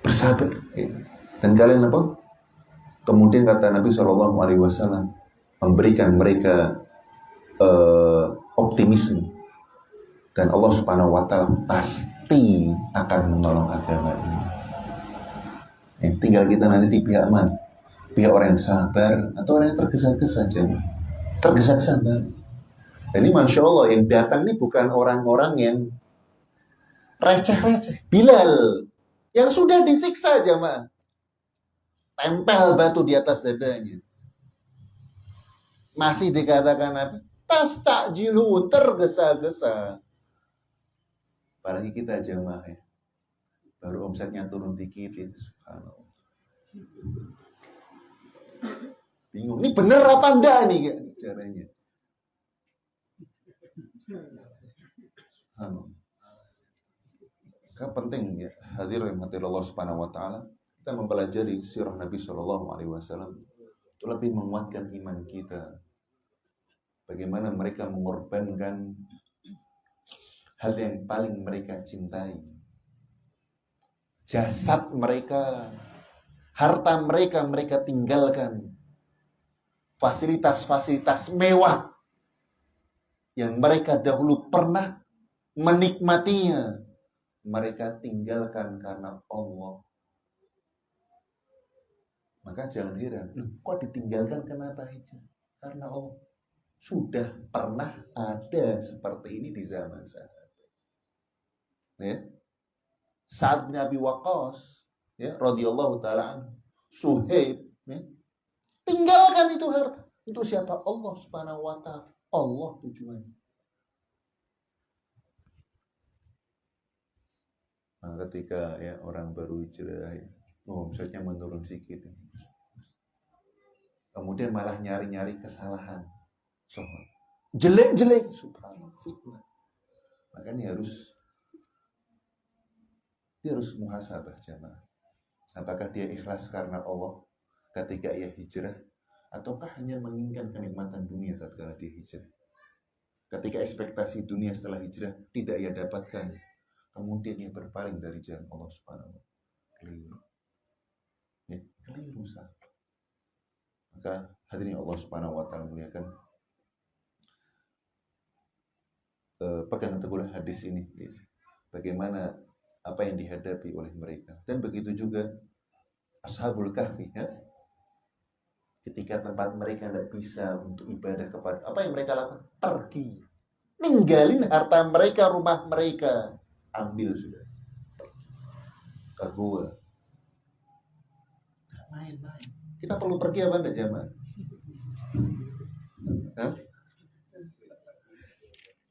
bersabar. Dan kalian apa? Kemudian kata Nabi SAW memberikan mereka optimisme. Dan Allah Subhanahu wa Ta'ala pasti akan menolong agama ini. Tinggal kita nanti di pihak mana? Pihak orang yang sabar atau orang yang tergesa-gesa saja. Tergesa-gesa. Dan ini Masya Allah yang datang ini bukan orang-orang yang receh-receh. Bilal yang sudah disiksa jamaah. Tempel batu di atas dadanya. Masih dikatakan apa? Tas takjilu, tergesa-gesa. Apalagi kita jamaah ya. Baru omsetnya turun dikit ya. Subhanallah. Bingung. Ini bener apa enggak nih caranya? Subhanallah. Maka penting ya, hadir rahmatillah Allah Subhanahu wa Ta'ala, kita mempelajari sirah Nabi SAW itu lebih menguatkan iman kita. Bagaimana mereka mengorbankan hal yang paling mereka cintai. Jasad mereka, harta mereka, mereka tinggalkan. Fasilitas-fasilitas mewah yang mereka dahulu pernah menikmatinya, mereka tinggalkan karena Allah. Maka jangan heran, kok ditinggalkan kenapa hijrah? Karena Allah. Sudah pernah ada seperti ini di zaman sahabat. Ya. Sa'ad bin Abi Waqqas, ya, radhiyallahu ta'ala anhu, Suhaib, ya, tinggalkan itu harta. Untuk siapa? Allah Subhanahu wa Ta'ala. Allah tujuannya. Nah, ketika ya orang baru hijrah, ya, omsetnya menurun sedikit. Ya. Kemudian malah nyari-nyari kesalahan. Jelek-jelek. Subhanallah, fitnah. Makanya dia harus muhasabah jamaah. Apakah dia ikhlas karena Allah ketika ia hijrah, ataukah hanya menginginkan kenikmatan dunia tatkala dia hijrah? Ketika ekspektasi dunia setelah hijrah tidak ia dapatkan, kemudian ia berpaling dari jalan Allah Subhanahu wa Ta'ala. Keliru. Ya, keliru sahabat. Maka hadirin Allah Subhanahu wa Ta'ala muliakan, pegang teguhlah hadis ini. Ya. Bagaimana apa yang dihadapi oleh mereka. Dan begitu juga Ashabul Kahfi, ya. Ketika tempat mereka tidak bisa untuk ibadah kepada, apa yang mereka lakukan? Pergi. Ninggalin harta mereka, rumah mereka. Ambil sudah. Ke gua. Main-main. Kita perlu pergi apa enggak jamaah? Hah?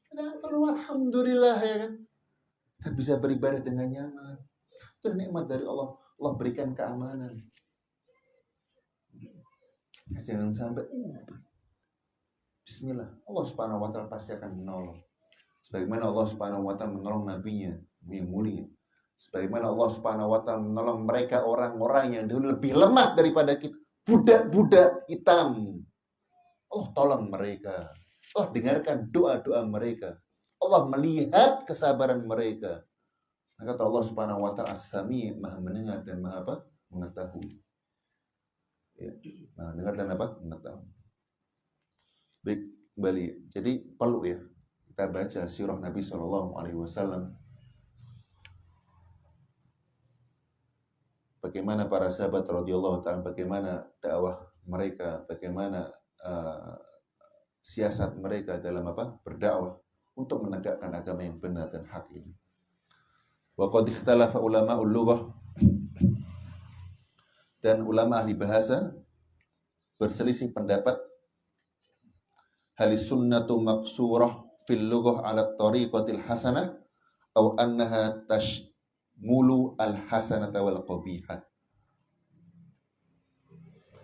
Tidak perlu, alhamdulillah ya kan. Kita bisa beribadah dengan nyaman. Itu nikmat dari Allah. Allah berikan keamanan. Jangan sampai bismillah, Allah Subhanahu wa Ta'ala pasti akan menolong. Sebagaimana Allah Subhanahu wa Ta'ala menolong nabinya yang mulia. Sebagaimana Allah Subhanahu wa Ta'ala menolong mereka orang-orang yang dulu lebih lemah daripada kita. Budak-budak hitam. Allah tolong mereka. Allah dengarkan doa-doa mereka. Allah melihat kesabaran mereka. Maka kata Allah Subhanahu wa Ta'ala As-Sami, Maha mendengar dan Maha apa? Mengetahui. Ya, Maha dengar dan apa? Mengetahui. Baik, kembali. Jadi perlu ya kita baca sirah Nabi SAW. Bagaimana para sahabat radhiyallahu ta'ala, bagaimana dakwah mereka, bagaimana siasat mereka dalam apa? Berdakwah untuk menegakkan agama yang benar dan hak ini. Wa qad ikhtalafa ulama'ul lughah, dan ulama ahli bahasa berselisih pendapat halis sunnatu maqsurah fil lughah ala tariqatil hasanah aw annaha tashmulu al hasanata wal qabihah.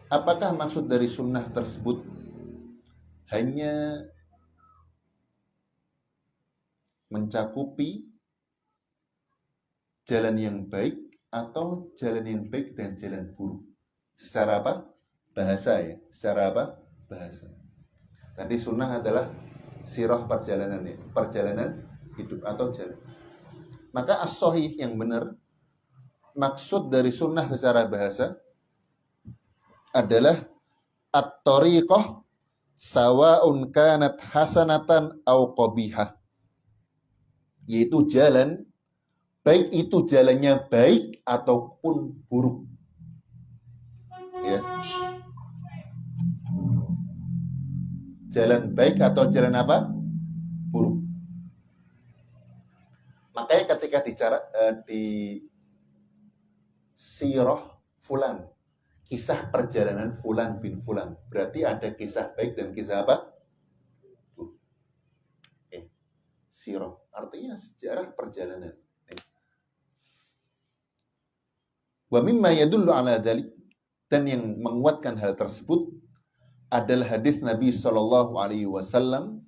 Apakah maksud dari sunnah tersebut hanya mencakupi jalan yang baik atau jalan yang baik dan jalan buruk? secara apa? Bahasa ya. Secara apa? Bahasa. Tadi sunnah adalah sirah perjalanan ya. Perjalanan hidup atau jalan. Maka as-sahih yang benar, maksud dari sunnah secara bahasa adalah at-tariqah sawa'un kanat hasanatan au qabihah. Yaitu jalan, baik itu jalannya baik ataupun buruk. Ya. Jalan baik atau jalan apa? Buruk. Makanya ketika di sirah fulan, kisah perjalanan fulan bin fulan, berarti ada kisah baik dan kisah apa? Buruk. Sirah artinya sejarah perjalanan. Wa mimma yadullu ala dzalik, dan yang menguatkan hal tersebut adalah hadis Nabi sallallahu alaihi wasallam,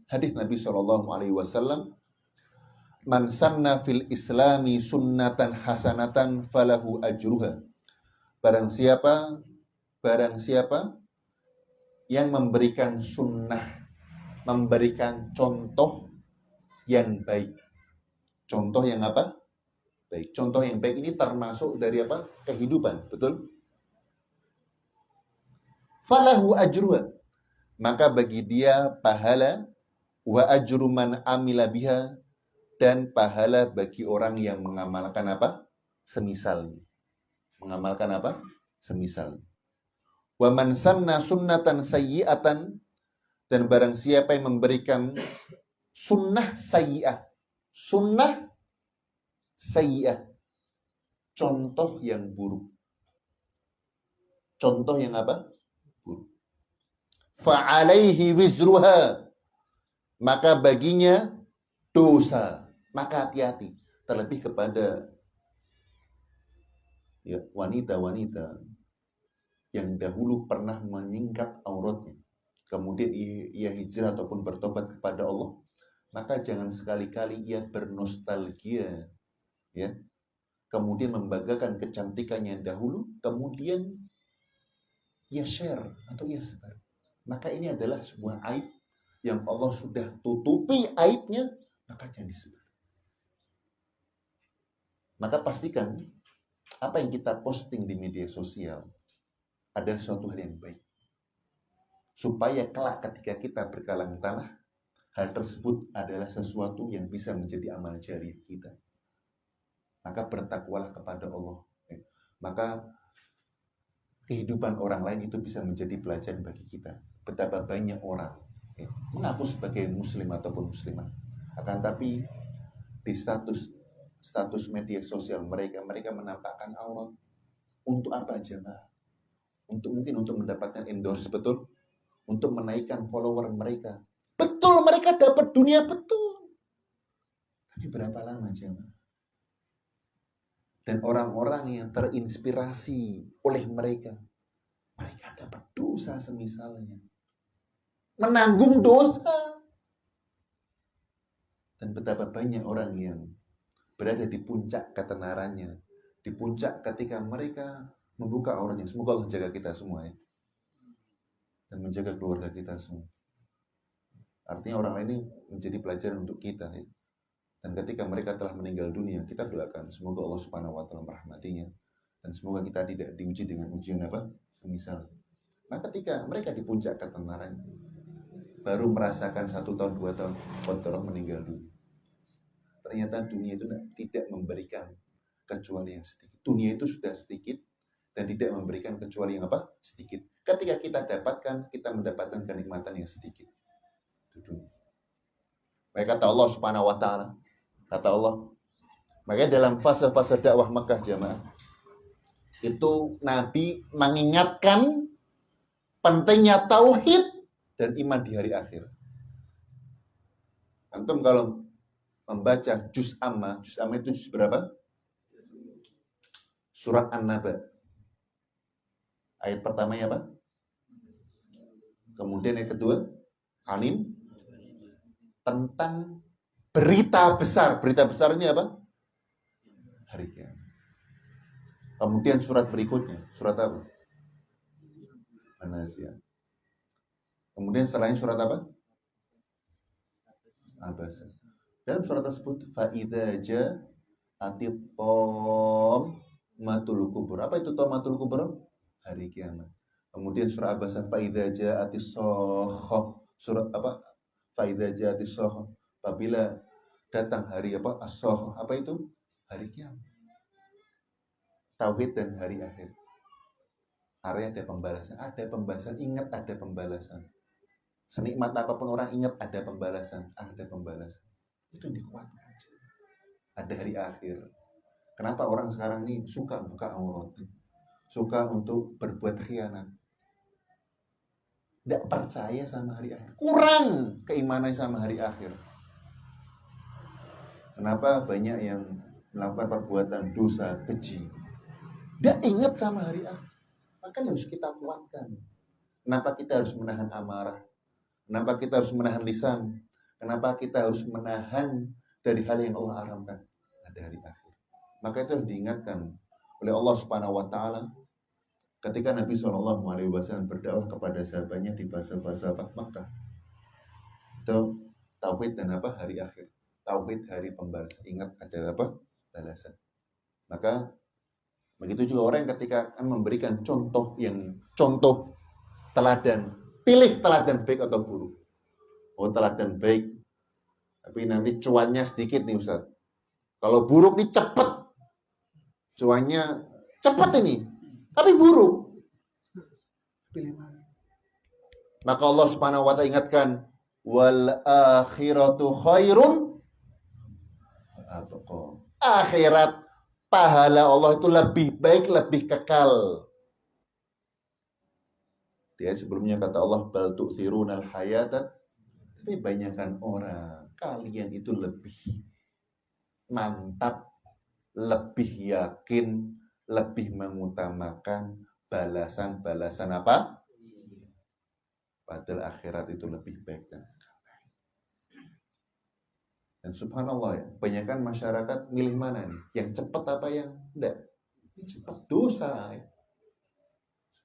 man sanna fil islami sunnatan hasanatan falahu ajruha. Barang siapa yang memberikan sunnah, memberikan contoh yang baik. Contoh yang apa? Baik. Contoh yang baik ini termasuk dari apa? Kehidupan, betul? Falahu ajruha. Maka bagi dia pahala, wa ajru man amila biha, dan pahala bagi orang yang mengamalkan apa? Semisalnya. Mengamalkan apa? Semisalnya. Wa man sanna sunnatan sayyi'atan, dan barang siapa yang memberikan sunnah sayyi'ah. Sunnah sayyi'ah. Contoh yang buruk. Contoh yang apa? Buruk. Fa'alaihi wizruha. Maka baginya dosa. Maka hati-hati, terlebih kepada ya, wanita-wanita yang dahulu pernah menyingkap auratnya, kemudian ia hijrah ataupun bertobat kepada Allah, maka jangan sekali-kali ia bernostalgia, ya, kemudian membanggakan kecantikannya dahulu, kemudian ia share atau ia sebar. Maka ini adalah sebuah aib yang Allah sudah tutupi aibnya, maka jangan disebar. Maka pastikan apa yang kita posting di media sosial adalah suatu hal yang baik. Supaya kelak ketika kita berkalang tanah, hal tersebut adalah sesuatu yang bisa menjadi amal jariah kita. Maka bertakwalah kepada Allah. Maka kehidupan orang lain itu bisa menjadi pelajaran bagi kita. Betapa banyak orang mengaku sebagai muslim ataupun muslimah, akan tapi di status media sosial mereka menampakkan aurat. Untuk apa jemaah? Mungkin untuk mendapatkan endorse, betul? Untuk menaikkan follower mereka. Betul, mereka dapat dunia, betul. Tapi berapa lama jemaah? Dan orang-orang yang terinspirasi oleh mereka dapat dosa semisalnya. Menanggung dosa. Dan betapa banyak orang yang berada di puncak ketenarannya, di puncak ketika mereka membuka auratnya. Semoga Allah jaga kita semua ya, dan menjaga keluarga kita semua. Artinya orang lain ini menjadi pelajaran untuk kita ya. Dan ketika mereka telah meninggal dunia, kita doakan semoga Allah Subhanahu wa taala merahmatinya, dan semoga kita tidak diuji dengan ujian apa? Semisal. Nah, ketika mereka di puncak ketenaran, baru merasakan 1 tahun, 2 tahun, kontrol meninggal dunia. Ternyata dunia itu tidak memberikan kecuali yang sedikit. Dunia itu sudah sedikit dan tidak memberikan kecuali yang apa? Sedikit. Ketika kita dapatkan, kita mendapatkan kenikmatan yang sedikit. Itu dunia. Maka kata Allah Subhanahu wa taala, kata Allah, makanya dalam fase-fase dakwah Makkah jamaah, itu Nabi mengingatkan pentingnya tauhid dan iman di hari akhir. Antum kalau membaca juz amma itu juz berapa? Surat An-Naba. Ayat pertamanya apa? Kemudian yang kedua, Anin, tentang berita besar. Berita besar ini apa? Hari kiamat. Kemudian surat berikutnya, surat apa? An-Nazi'at. Kemudian setelahnya surat apa? Abasa. Dalam surat tersebut fa'idza ja'atit matul kubur. Apa itu matul kubur? Hari kiamat. Kemudian surah Abasa fa'idza ja'atis shakhah. Surat apa? Fa'idza ja'atis shakhah. Apabila datang hari apa? As-shakhah. Apa itu? Hari kiamat. Tauhid dan hari akhir. Area ada pembalasan. Ada pembalasan. Ingat ada pembalasan. Senikmat apapun orang ingat ada pembalasan. Ada pembalasan. Itu dikuatkan. Ada hari akhir. Kenapa orang sekarang ini suka buka aurat? Suka untuk berbuat khianat. Tidak percaya sama hari akhir. Kurang keimanan sama hari akhir. Kenapa banyak yang melakukan perbuatan dosa, keji? Tidak ingat sama hari akhir. Maka harus kita kuatkan. Kenapa kita harus menahan amarah? Kenapa kita harus menahan lisan? Kenapa kita harus menahan dari hal yang Allah haramkan? Ada hari akhir. Maka itu harus diingatkan oleh Allah Subhanahu wa taala ketika Nabi SAW berdakwah kepada sahabatnya di fase-fase Makkah. Itu tauhid dan apa? Hari akhir. Tauhid hari pembalasan. Ingat ada apa? Balasan. Maka begitu juga orang yang ketika akan memberikan contoh teladan, pilih teladan baik atau buruk. Oh, teladan baik, tapi nanti cuannya sedikit nih Ustaz. Kalau buruk nih cepet, cuannya cepet ini, tapi buruk. Pilih mana? Maka Allah Subhanahu wa ta'ala ingatkan, wal akhiratu khairun. Akhirat pahala Allah itu lebih baik, lebih kekal. Dia sebelumnya kata Allah, bal tu'thirunal hayata. Tapi banyakkan orang, kalian itu lebih mantap, lebih yakin, lebih mengutamakan balasan-balasan apa? Padahal akhirat itu lebih baik dan subhanallah ya, banyakkan masyarakat milih mana nih? Yang cepat apa yang enggak? Yang cepat dosa ya.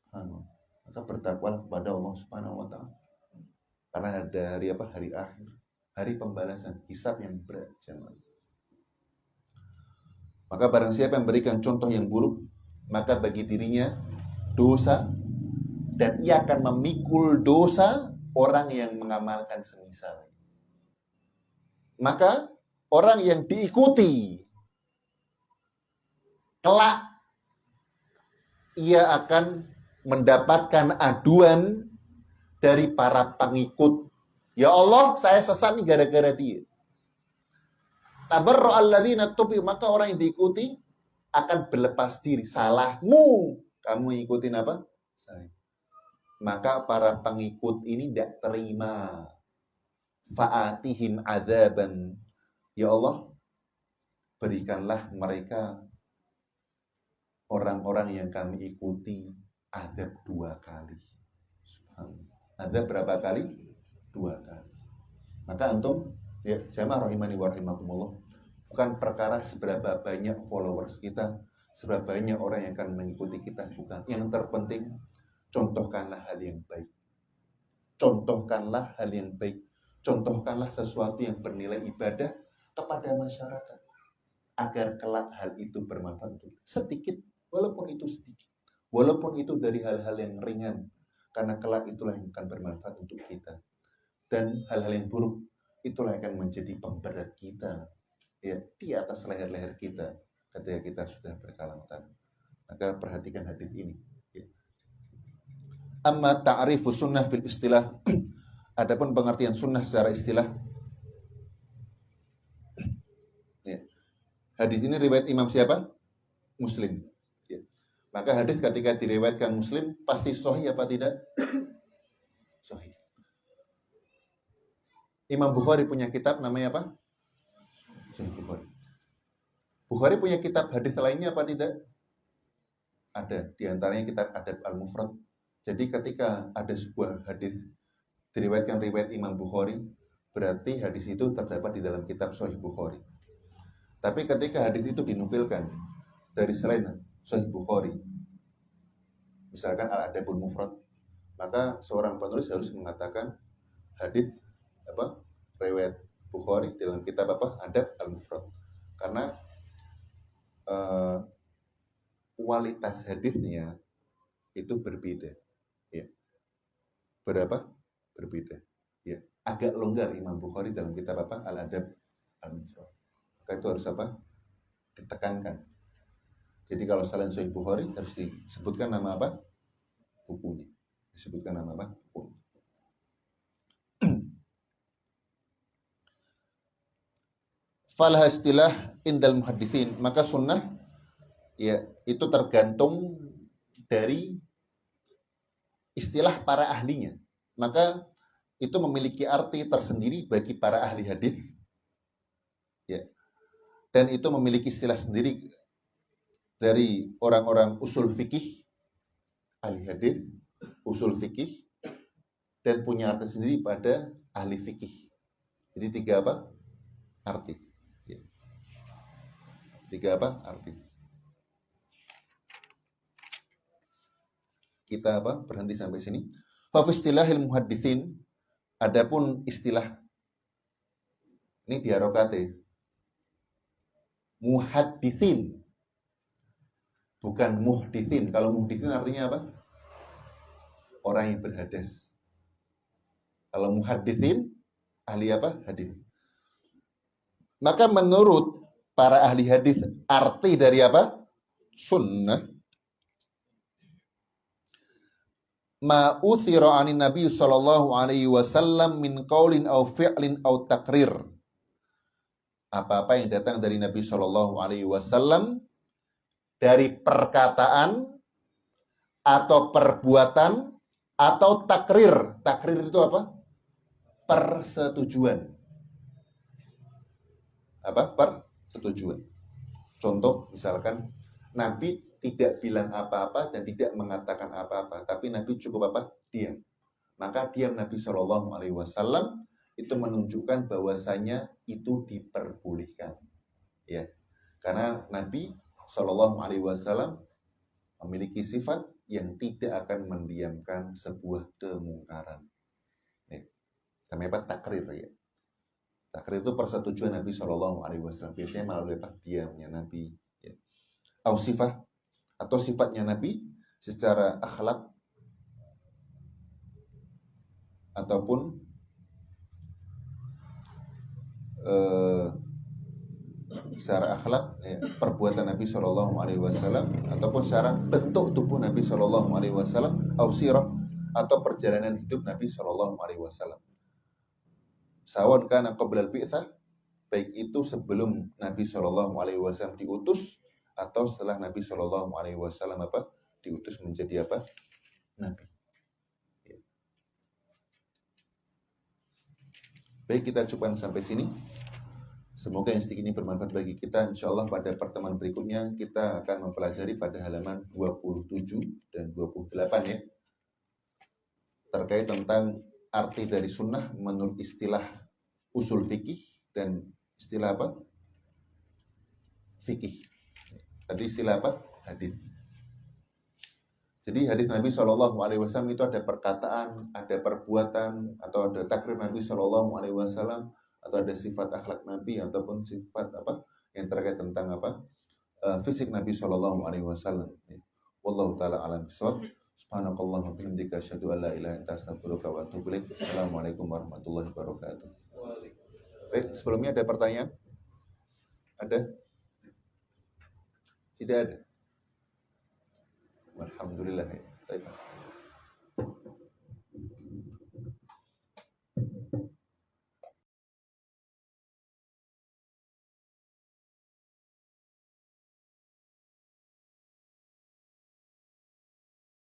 Subhanallah. Maka bertakwalah kepada Allah Subhanahu wa ta'ala. Karena ada hari apa? Hari akhir. Hari pembalasan, hisab yang berat. Maka barang siapa yang berikan contoh yang buruk, maka bagi dirinya dosa, dan ia akan memikul dosa orang yang mengamalkan semisal. Maka orang yang diikuti kelak ia akan mendapatkan aduan dari para pengikut. Ya Allah, saya sesat nih gara-gara dia. Tabarra'al ladzina tubu, maka orang yang diikuti akan berlepas diri. Salahmu, kamu ikutin apa? Saya. Maka para pengikut ini tidak terima. Fa'atihim adzaban. Ya Allah, berikanlah mereka orang-orang yang kami ikuti adab 2 kali. Subhanallah. Adab berapa kali? 2 kali. Maka antum, ya, jamaah rahimani wa rahimakumullah, bukan perkara seberapa banyak followers kita, seberapa banyak orang yang akan mengikuti kita, bukan. Yang terpenting, contohkanlah hal yang baik. Contohkanlah hal yang baik. Contohkanlah sesuatu yang bernilai ibadah kepada masyarakat. Agar kelak hal itu bermanfaat untuk sedikit, walaupun itu sedikit. Walaupun itu dari hal-hal yang ringan. Karena kelak itulah yang akan bermanfaat untuk kita. Dan hal-hal yang buruk, itulah yang akan menjadi pemberat kita. Ya, di atas leher-leher kita ketika kita sudah berkalamatan. Maka perhatikan hadis ini. Ya. Amma ta'rifu sunnah fil istilah. Adapun pengertian sunnah secara istilah. Ya. Hadis ini riwayat Imam siapa? Muslim. Ya. Maka hadis ketika diriwayatkan Muslim pasti sahih apa tidak? Sahih. Imam Bukhari punya kitab namanya apa? Sahih Bukhari. Bukhari punya kitab hadis lainnya apa tidak? Ada. Di antaranya kitab Adab Al-Mufrad. Jadi ketika ada sebuah hadis diriwayatkan riwayat Imam Bukhari, berarti hadis itu terdapat di dalam kitab Sahih Bukhari. Tapi ketika hadis itu dinukilkan dari selain Sahih Bukhari, misalkan Al-Adabul Mufrad, maka seorang penulis harus mengatakan hadis riwayat Bukhari dalam kitab Adab Al-Mufrad, karena kualitas hadisnya itu berbeda, ya. Berbeda, ya. Agak longgar Imam Bukhari dalam kitab Al-Adab Al-Mufrad, maka itu harus ditekankan. Jadi kalau selain Sahih Bukhari harus disebutkan nama bukunya, bukunya. Falah istilah indal muhadditsin, maka sunnah ya itu tergantung dari istilah para ahlinya. Maka itu memiliki arti tersendiri bagi para ahli hadis, ya. Dan itu memiliki istilah sendiri dari orang-orang usul fikih, ahli hadis, usul fikih, dan punya arti sendiri pada ahli fikih. Jadi tiga arti. Ya. Tiga arti. Kita berhenti sampai sini. Fa fi istilahil muhadditsin, adapun istilah ini diharokate muhadditsin, bukan muhditsin. Kalau muhditsin artinya apa? Orang yang berhadas. Kalau muhadditsin, ahli hadis. Maka menurut para ahli hadis, arti dari sunnah, ma uthira 'anin nabi sallallahu alaihi wasallam min qaulin aw fi'lin aw taqrir. Apa-apa yang datang dari Nabi sallallahu alaihi wasallam dari perkataan atau perbuatan atau takrir. Takrir itu apa? Persetujuan. Persetujuan. Contoh misalkan Nabi tidak bilang apa-apa dan tidak mengatakan apa-apa, tapi Nabi cukup diam. Maka diam Nabi Shallallahu Alaihi Wasallam itu menunjukkan bahwasanya itu diperbolehkan, ya. Karena Nabi Shallallahu Alaihi Wasallam memiliki sifat yang tidak akan mendiamkan sebuah kemungkaran. Namanya takrir, ya. Takrir itu persetujuan Nabi Shallallahu Alaihi Wasallam. Biasanya melalui diamnya Nabi, ya. Atau sifatnya Nabi secara akhlak ataupun secara akhlak, ya, perbuatan Nabi Shallallahu Alaihi Wasallam, ataupun secara bentuk tubuh Nabi Shallallahu Alaihi Wasallam, ausirah, atau perjalanan hidup Nabi Shallallahu Alaihi Wasallam. Sawan kana qabla al-bi'tsah, baik itu sebelum Nabi Shallallahu Alaihi Wasallam diutus atau setelah Nabi Shallallahu Alaihi Wasallam diutus menjadi Nabi. Ya. Baik, kita cukupkan sampai sini. Semoga yang sedikit ini bermanfaat bagi kita. Insya Allah pada pertemuan berikutnya kita akan mempelajari pada halaman 27 dan 28, ya. Terkait tentang arti dari sunnah menurut istilah usul fikih dan istilah fikih. Tadi istilah hadis. Jadi hadis Nabi Shallallahu Alaihi Wasallam itu ada perkataan, ada perbuatan, atau ada takrir Nabi Shallallahu Alaihi Wasallam, atau ada sifat akhlak Nabi, ataupun sifat yang terkait tentang fisik Nabi Shallallahu Alaihi Wasallam. Wallahu taala alam bishawab. Subhanakallahumma wa bihamdika asyhadu an la ilaha illa anta astaghfiruka wa atubu ilaik. Assalamualaikum warahmatullahi wabarakatuh. Baik, sebelumnya ada pertanyaan? Ada? Tidak ada. Alhamdulillah. Ya.